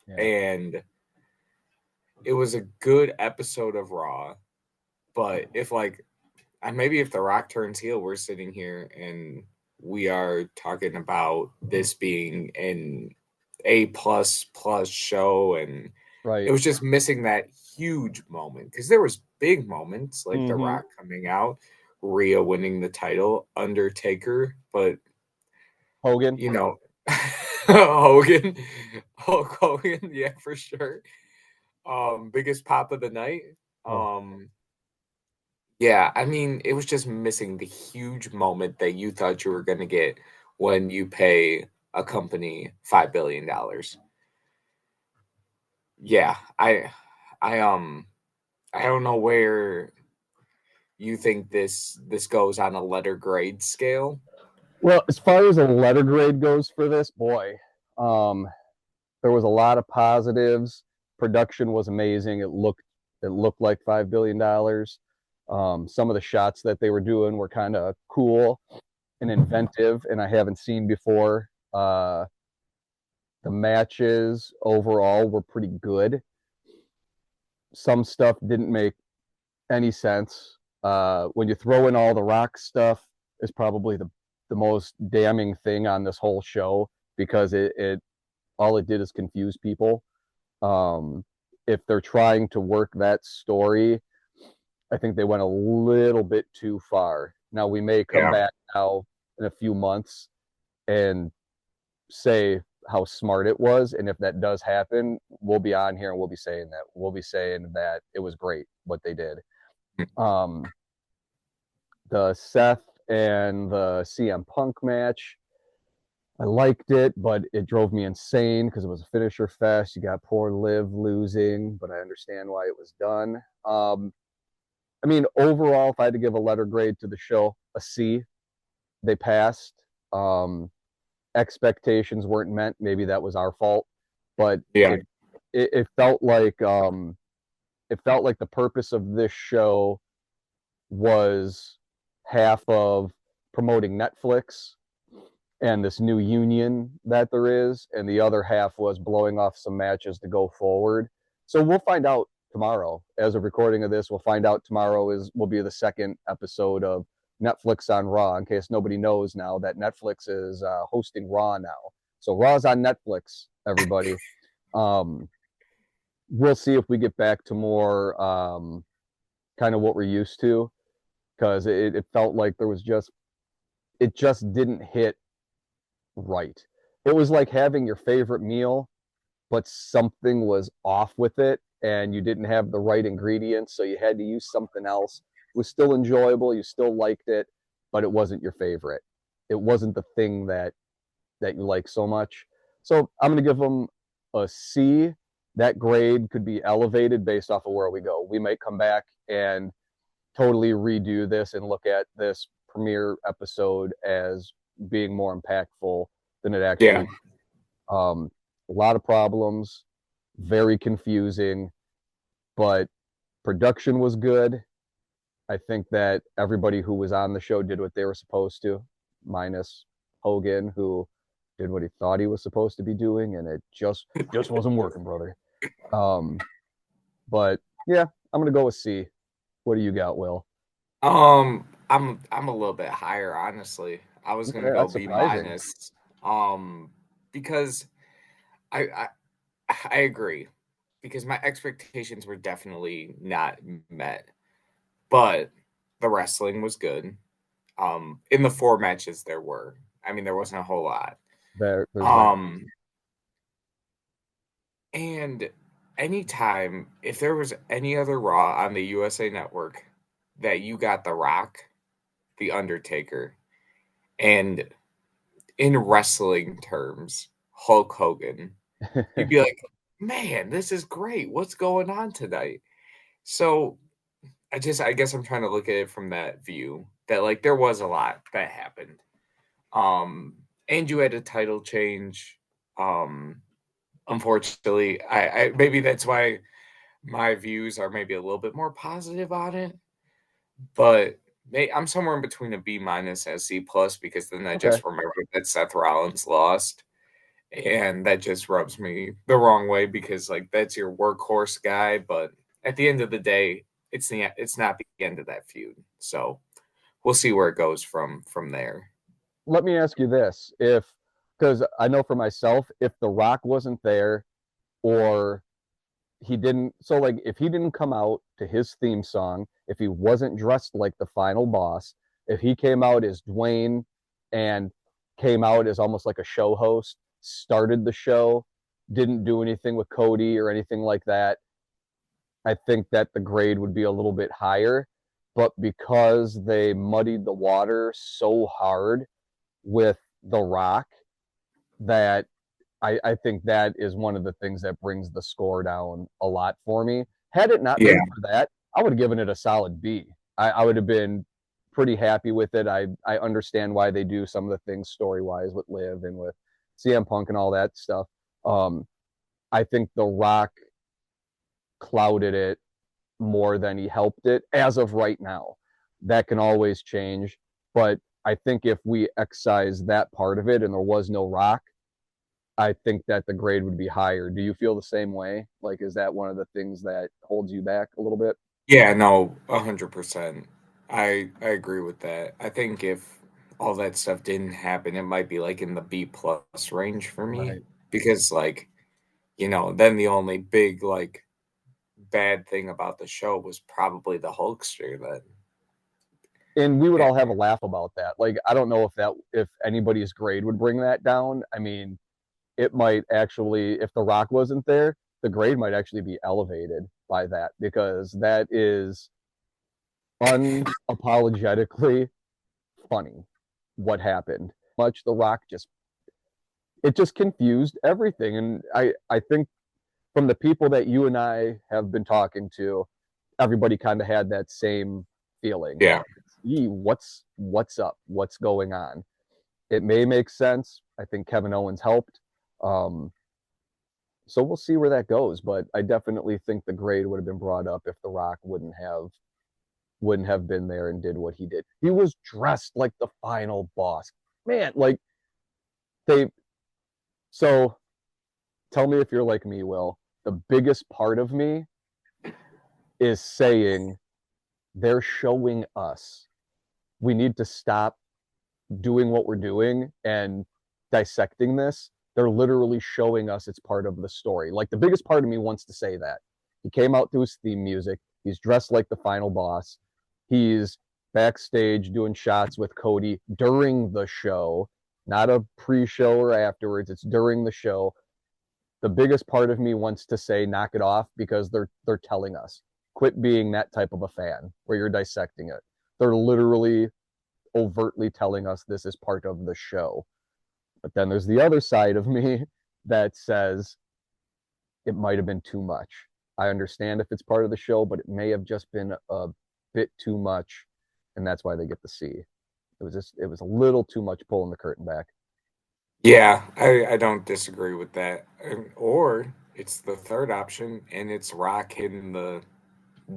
yeah, and it was a good episode of Raw. But if like maybe if The Rock turns heel, we're sitting here and we are talking about this being an A plus show, and it right. was just missing that huge moment because there was big moments like The Mm-hmm. Rock coming out, Rhea winning the title, Undertaker, but Hogan. you know, Hogan, Hulk Hogan, yeah, for sure. Biggest pop of the night. Oh, Um, yeah, I mean, it was just missing the huge moment that you thought you were going to get when you pay a company $5 billion. Yeah, I I don't know where you think this goes on a letter grade scale. well, as far as a letter grade goes for this, boy, um, there was a lot of positives. Production was amazing. It looked like $5 billion. Some of the shots that they were doing were kind of cool and inventive, and I haven't seen before. The matches overall were pretty good. Some stuff didn't make any sense. When you throw in all the Rock stuff, is probably the most damning thing on this whole show because it all it did is confuse people. Um, if they're trying to work that story, I think they went a little bit too far. Now we may come Yeah, back now in a few months and say how smart it was, and if that does happen, we'll be on here and we'll be saying that. We'll be saying that it was great what they did. Um, the Seth and the CM Punk match, I liked it, but it drove me insane because it was a finisher fest. You got poor Liv losing, but I understand why it was done. I mean, overall, if I had to give a letter grade to the show, a C. They passed. Um, Expectations weren't met. Maybe that was our fault, but yeah, it felt like the purpose of this show was half of promoting Netflix and this new union that there is, and the other half was blowing off some matches to go forward. So we'll find out tomorrow. As of recording of this, we'll find out tomorrow will be the second episode of Netflix on Raw. In case nobody knows now that Netflix is hosting Raw now, so Raw's on Netflix. Everybody, um, we'll see if we get back to more kind of what we're used to because it felt like there was just it just didn't hit right. It was like having your favorite meal, but something was off with it and you didn't have the right ingredients. So you had to use something else. It was still enjoyable. You still liked it, but it wasn't your favorite. It wasn't the thing that you like so much. So I'm going to give them a C. That grade could be elevated based off of where we go. We might come back and totally redo this and look at this premiere episode as being more impactful than it yeah, actually. A lot of problems, very confusing, but production was good. I think that everybody who was on the show did what they were supposed to, minus Hogan, who did what he thought he was supposed to be doing, and it just wasn't working, brother. Um, but yeah, I'm gonna go with C. What do you got, Will? I'm a little bit higher, honestly. I was Okay, gonna go that's B surprising. minus, because I I agree because my expectations were definitely not met, but the wrestling was good. In the four matches there were, I mean, there wasn't a whole lot. There's that. Um, and anytime if there was any other Raw on the USA Network that you got The Rock, The Undertaker, and in wrestling terms, Hulk Hogan, you'd be like, "Man, this is great. What's going on tonight?" So, I guess I'm trying to look at it from that view that, like, there was a lot that happened. Um, and you had a title change. Um, unfortunately, I maybe that's why my views are maybe a little bit more positive on it, but I'm somewhere in between a B minus and a C plus because then I Okay. just remembered that Seth Rollins lost, and that just rubs me the wrong way because like that's your workhorse guy, but at the end of the day, it's not the end of that feud. So we'll see where it goes from there. Let me ask you this. If, because I know for myself, if The Rock wasn't there or he didn't, so like if he didn't come out to his theme song, if he wasn't dressed like the final boss, if he came out as Dwayne and came out as almost like a show host, started the show, didn't do anything with Cody or anything like that, I think that the grade would be a little bit higher. But because they muddied the water so hard with The Rock, that I think that is one of the things that brings the score down a lot for me. Had it not Yeah. been for that, I would have given it a solid B. I would have been pretty happy with it. I understand why they do some of the things story wise with Liv and with CM Punk and all that stuff. Um, I think The Rock clouded it more than he helped it as of right now. That can always change, but I think if we excise that part of it and there was no Rock, I think that the grade would be higher. Do you feel the same way? Like, is that one of the things that holds you back a little bit? Yeah, no, 100%. I agree with that. I think if all that stuff didn't happen, it might be like in the B plus range for me Right. because like, then the only big like bad thing about the show was probably the Hulkster then. And we would Eh, all have a laugh about that. Like, I don't know if anybody's grade would bring that down. I mean, it might actually, if The Rock wasn't there, the grade might actually be elevated by that because that is unapologetically funny what happened. Much The Rock just it just confused everything. And I think from the people that you and I have been talking to, everybody kind of had that same feeling. Yeah. What's up? What's going on? It may make sense. I think Kevin Owens helped. Um, so we'll see where that goes. But I definitely think the grade would have been brought up if The Rock wouldn't have been there and did what he did. He was dressed like the final boss. Man, like they so tell me if you're like me, Will. The biggest part of me is saying they're showing us we need to stop doing what we're doing and dissecting this. They're literally showing us it's part of the story. Like the biggest part of me wants to say that. He came out to his theme music. He's dressed like the final boss. He's backstage doing shots with Cody during the show, not a pre-show or afterwards. It's during the show. The biggest part of me wants to say knock it off because they're telling us. Quit being that type of a fan where you're dissecting it. They're literally overtly telling us this is part of the show. But then there's the other side of me that says it might have been too much. I understand if it's part of the show, but it may have just been a bit too much, and that's why they get the C. It was a little too much pulling the curtain back. Yeah, I don't disagree with that. Or it's the third option and it's Rock hitting the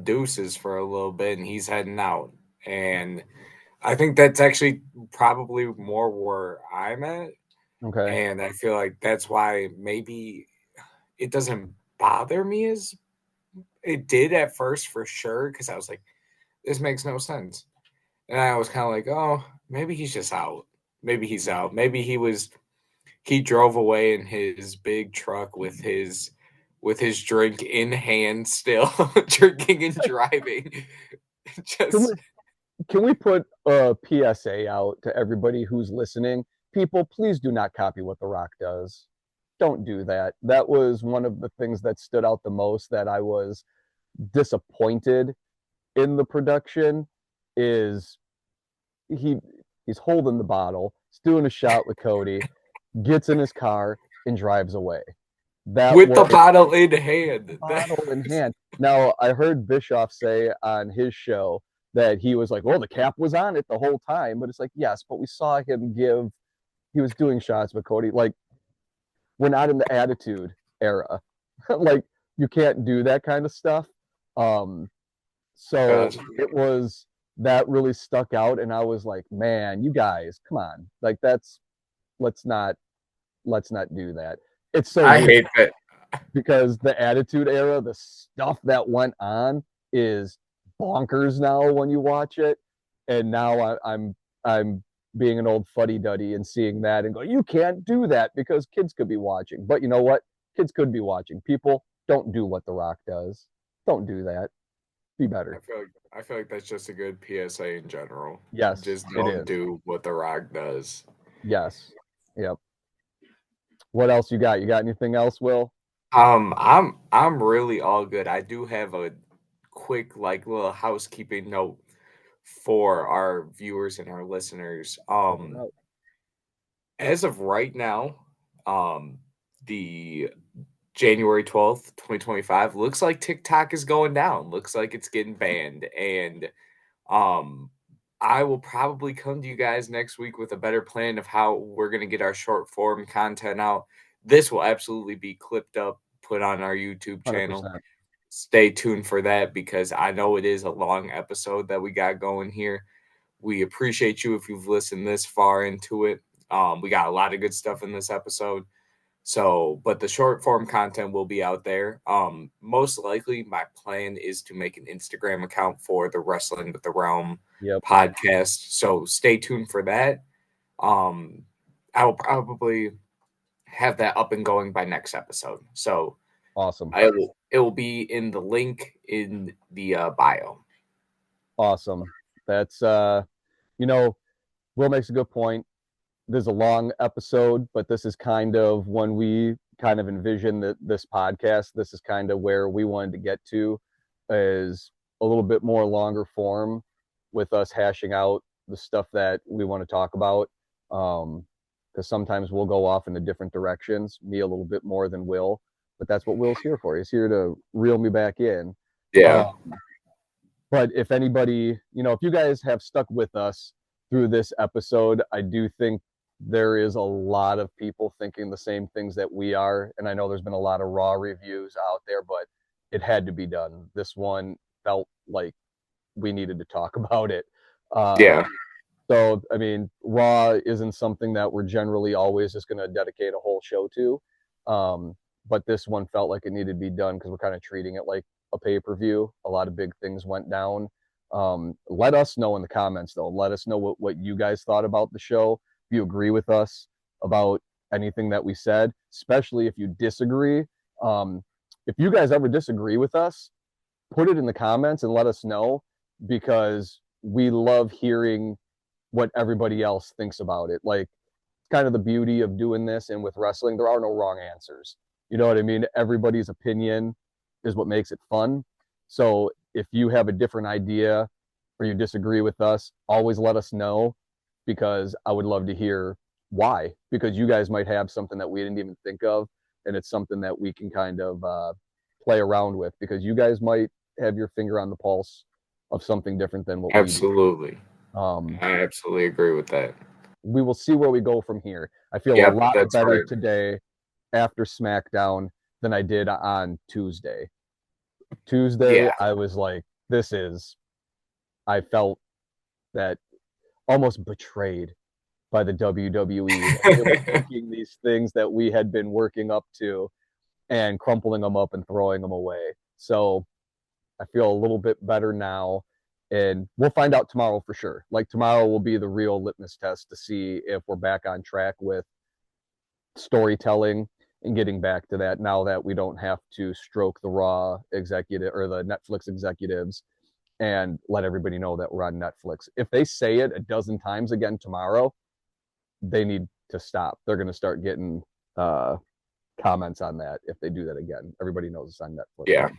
deuces for a little bit and he's heading out. And I think that's actually probably more where I'm at. Okay. And I feel like that's why maybe it doesn't bother me as it did at first for sure. Cause I was like, this makes no sense. And I was kind of like, oh, maybe he's just out. Maybe he's out. Maybe he drove away in his big truck with his drink in hand still drinking and driving. Can we Just can we put a PSA out to everybody who's listening? People, please do not copy what The Rock does. Don't do that. That was one of the things that stood out the most that I was disappointed in the production is he he's holding the bottle. He's doing a shot with Cody, gets in his car, and drives away. That With the was bottle in hand. bottle in hand. Now, I heard Bischoff say on his show that he was like, well, the cap was on it the whole time. But it's like, yes, but we saw him he was doing shots with Cody. Like, we're not in the attitude era. Like, you can't do that kind of stuff. Um, so Gotcha. it was that really stuck out. And I was like, man, you guys, come on. Like, let's not, let's not do that. It's so I weird hate that. because the attitude era, the stuff that went on is bonkers now when you watch it. And now I'm being an old fuddy duddy and seeing that and go, you can't do that because kids could be watching. But you know what? Kids could be watching. People don't do what The Rock does. Don't do that. Be better. I feel like that's just a good PSA in general. Yes, Just it don't is. do what The Rock does. Yes. Yep. What else you got? You got anything else, Will? I'm really all good. I do have a quick like little housekeeping note for our viewers and our listeners. Throw it out. As of right now, the January 12th, 2025 looks like TikTok is going down. Looks like it's getting banned. And um I will probably come to you guys next week with a better plan of how we're going to get our short form content out. This will absolutely be clipped up, put on our YouTube channel. 100%. Stay tuned for that because I know it is a long episode that we got going here. We appreciate you if you've listened this far into it. We got a lot of good stuff in this episode. So, but the short form content will be out there. Most likely, my plan is to make an Instagram account for the Wrestling with the Realm Yep. podcast. So stay tuned for that. I will probably have that up and going by next episode. So Awesome. it will be in the link in the bio. Awesome. That's you know, Will makes a good point. There's a long episode, but this is kind of when we kind of envision that this podcast, this is kind of where we wanted to get to, is a little bit more longer form with us hashing out the stuff that we want to talk about. Because sometimes we'll go off into different directions, me a little bit more than Will, but that's what Will's here for. He's here to reel me back in. Yeah, Um, but if anybody, if you guys have stuck with us through this episode, I do think there is a lot of people thinking the same things that we are. And I know there's been a lot of Raw reviews out there, but it had to be done. This one felt like we needed to talk about it. Uh, yeah, so, I mean, Raw isn't something that we're generally always just going to dedicate a whole show to. But this one felt like it needed to be done because we're kind of treating it like a pay-per-view. A lot of big things went down. Let us know in the comments, though. Let us know what you guys thought about the show. If you agree with us about anything that we said, especially if you disagree. If you guys ever disagree with us, put it in the comments and let us know because we love hearing what everybody else thinks about it. Like, it's kind of the beauty of doing this. And with wrestling, there are no wrong answers. You know what I mean? Everybody's opinion is what makes it fun. So if you have a different idea or you disagree with us, always let us know because I would love to hear why. Because you guys might have something that we didn't even think of, and it's something that we can kind of play around with because you guys might have your finger on the pulse of something different than what we do. absolutely. Um, I absolutely agree with that. we will see where we go from here. I feel a Yep, lot that's better right. today after SmackDown than I did on Tuesday. Tuesday, Yeah, I was like, I felt that almost betrayed by the WWE that they were taking these things that we had been working up to and crumpling them up and throwing them away. So I feel a little bit better now. And we'll find out tomorrow for sure. Like tomorrow will be the real litmus test to see if we're back on track with storytelling and getting back to that now that we don't have to stroke the Raw executive or the Netflix executives and let everybody know that we're on Netflix. If they say it a dozen times again tomorrow, they need to stop. They're going to start getting comments on that if they do that again. Everybody knows it's on Netflix. yeah.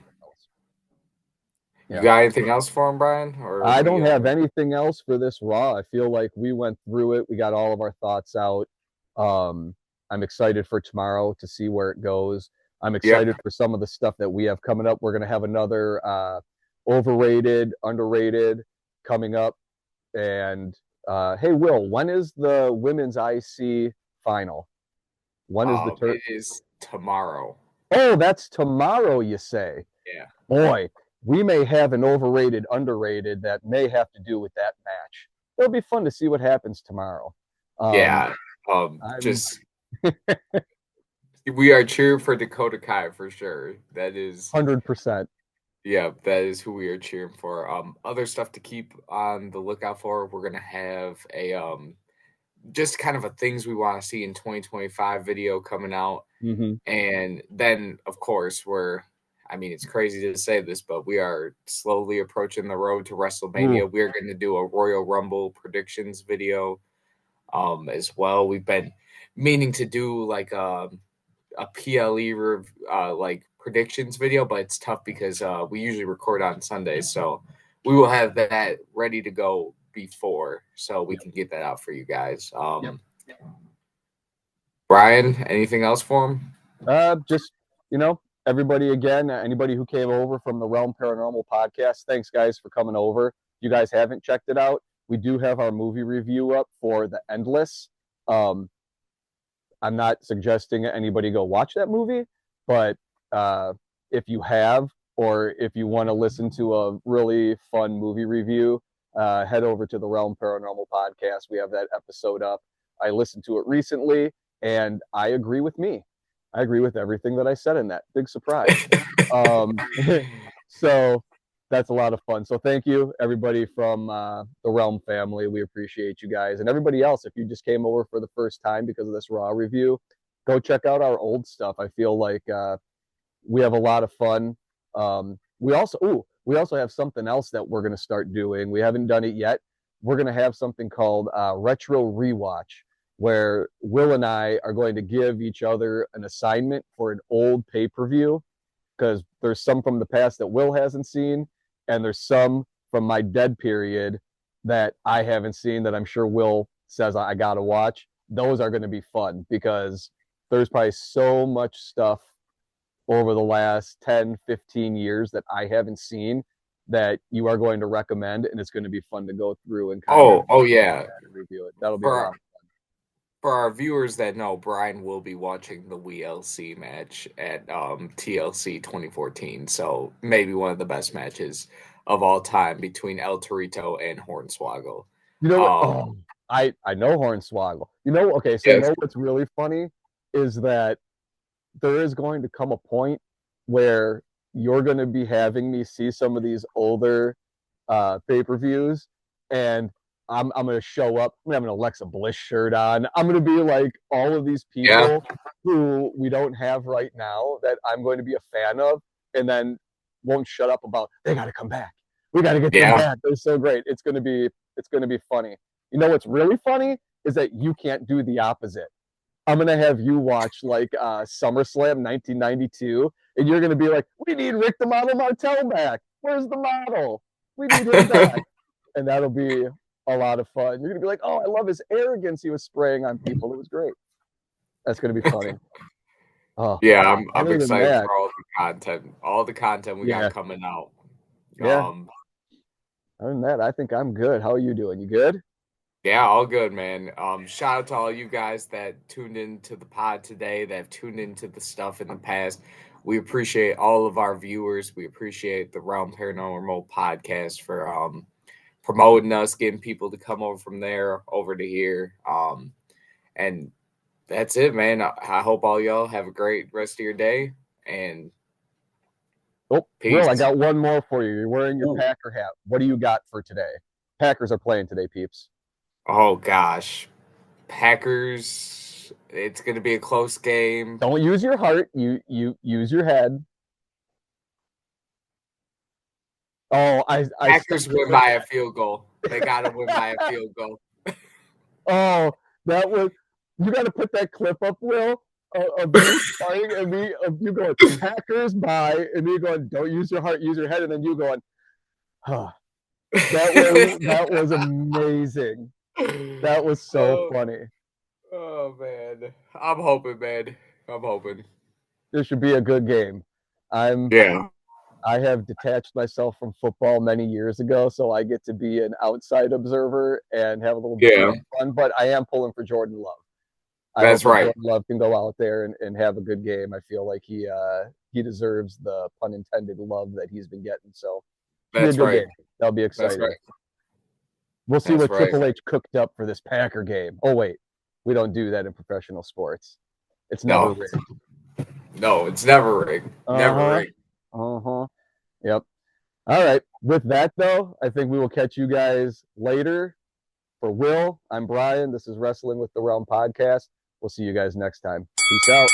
You Yeah. got anything else for him, Brian? Or I we don't have anything else for this Raw. I feel like we went through it. We got all of our thoughts out. Um, I'm excited for tomorrow to see where it goes. I'm Yep. excited for some of the stuff that we have coming up. We're going to have another overrated, underrated coming up. And hey, Will, when is the women's IC final? When is the It is tomorrow. Oh, that's tomorrow, you say? Yeah. Boy, we may have an overrated, underrated that may have to do with that match. It'll be fun to see what happens tomorrow. Um, Yeah. I'm Just we are cheering for Dakota Kai for sure. That is 100%. Yeah, that is who we are cheering for. Other stuff to keep on the lookout for. We're gonna have a just kind of a things we want to see in 2025 video coming out. Mm-hmm. And then, of course, I mean, it's crazy to say this, but we are slowly approaching the road to Ooh, WrestleMania. We're going to do a Royal Rumble predictions video as well. We've been meaning to do like a PLE like predictions video, but it's tough because we usually record on Sundays. So we will have that ready to go before so we yep, can get that out for you guys. yep. Brian, anything else for him? Just everybody again, anybody who came over from the Realm Paranormal podcast, thanks guys for coming over. If you guys haven't checked it out, we do have our movie review up for The Endless. Um, I'm not suggesting anybody go watch that movie, but if you have, or if you want to listen to a really fun movie review, head over to the Realm Paranormal podcast. We have that episode up. I listened to it recently, and I agree with me. I agree with everything that I said in that. Big surprise. Um, so that's a lot of fun. So thank you, everybody from the Realm family. We appreciate you guys, and everybody else. If you just came over for the first time because of this Raw review, go check out our old stuff. I feel like we have a lot of fun. We also have something else that we're going to start doing. We haven't done it yet. We're going to have something called Retro Rewatch, where Will and I are going to give each other an assignment for an old pay per view, because there's some from the past that Will hasn't seen, and there's some from my dead period that I haven't seen that I'm sure Will says I got to watch. Those are going to be fun because there's probably so much stuff over the last 10, 15 years that I haven't seen that you are going to recommend, and it's going to be fun to go through and kind of Oh yeah. review it. That'll be a For lot. for our viewers that know, Brian will be watching the WLC match at TLC 2014. So maybe one of the best matches of all time between El Torito and Hornswoggle. You know what? Um, Oh, I know Hornswoggle. Okay, so yes, what's really funny is that there is going to come a point where you're going to be having me see some of these older pay-per-views, and I'm going to show up. I'm going to have an Alexa Bliss shirt on. I'm going to be like all of these yeah, people who we don't have right now that I'm going to be a fan of, and then won't shut up about they got to come back. We got to get them yeah, back. They're so great. It's going to be funny. You know what's really funny is that you can't do the opposite. I'm gonna have you watch like SummerSlam 1992, and you're gonna be like, "We need Rick the Model Martel back. Where's the model? We need him back." And that'll be a lot of fun. You're gonna be like, "Oh, I love his arrogance he was spraying on people. It was great." That's gonna be funny. Oh, yeah. I'm other than excited that, for all the content we got yeah, coming out. yeah. Um, Other than that, I think I'm good. How are you doing? You good? Yeah, all good, man. Shout out to all you guys that tuned into the pod today, that have tuned into the stuff in the past. We appreciate all of our viewers. We appreciate the Realm Paranormal podcast for promoting us, getting people to come over from there over to here. And that's it, man. I hope all y'all have a great rest of your day and Oh, Will, I peace. got one more for you. You're wearing your Ooh. Packer hat. What do you got for today? Packers are playing today, peeps. Oh gosh. Packers, it's gonna be a close game. Don't use your heart. You use your head. Oh, I Packers sent you win by a field goal. They got to win by a it. field goal. Oh, that was you got to put that clip up, Will, of you starting and me of you going Packers by and me going don't use your heart, use your head, and then you going That was amazing. That was so Oh, funny. oh man. I'm hoping, man. I'm hoping. This should be a good game. I'm Yeah. I have detached myself from football many years ago, so I get to be an outside observer and have a little bit Yeah. more fun. But I am pulling for Jordan Love. I hope That's that right. Jordan Love can go out there and have a good game. I feel like he deserves the pun intended love that he's been getting. So it should be a That's good right. game. That'll be That's exciting. right. We'll see That's what right. Triple H cooked up for this Packer game. Oh wait, we don't do that in professional sports. It's never No. rigged. No, it's never rigged. Uh Never huh. rigged. Uh huh. Yep. All right. With that though, I think we will catch you guys later. For Will, I'm Brian. This is Wrestling with the Realm podcast. We'll see you guys next time. Peace out.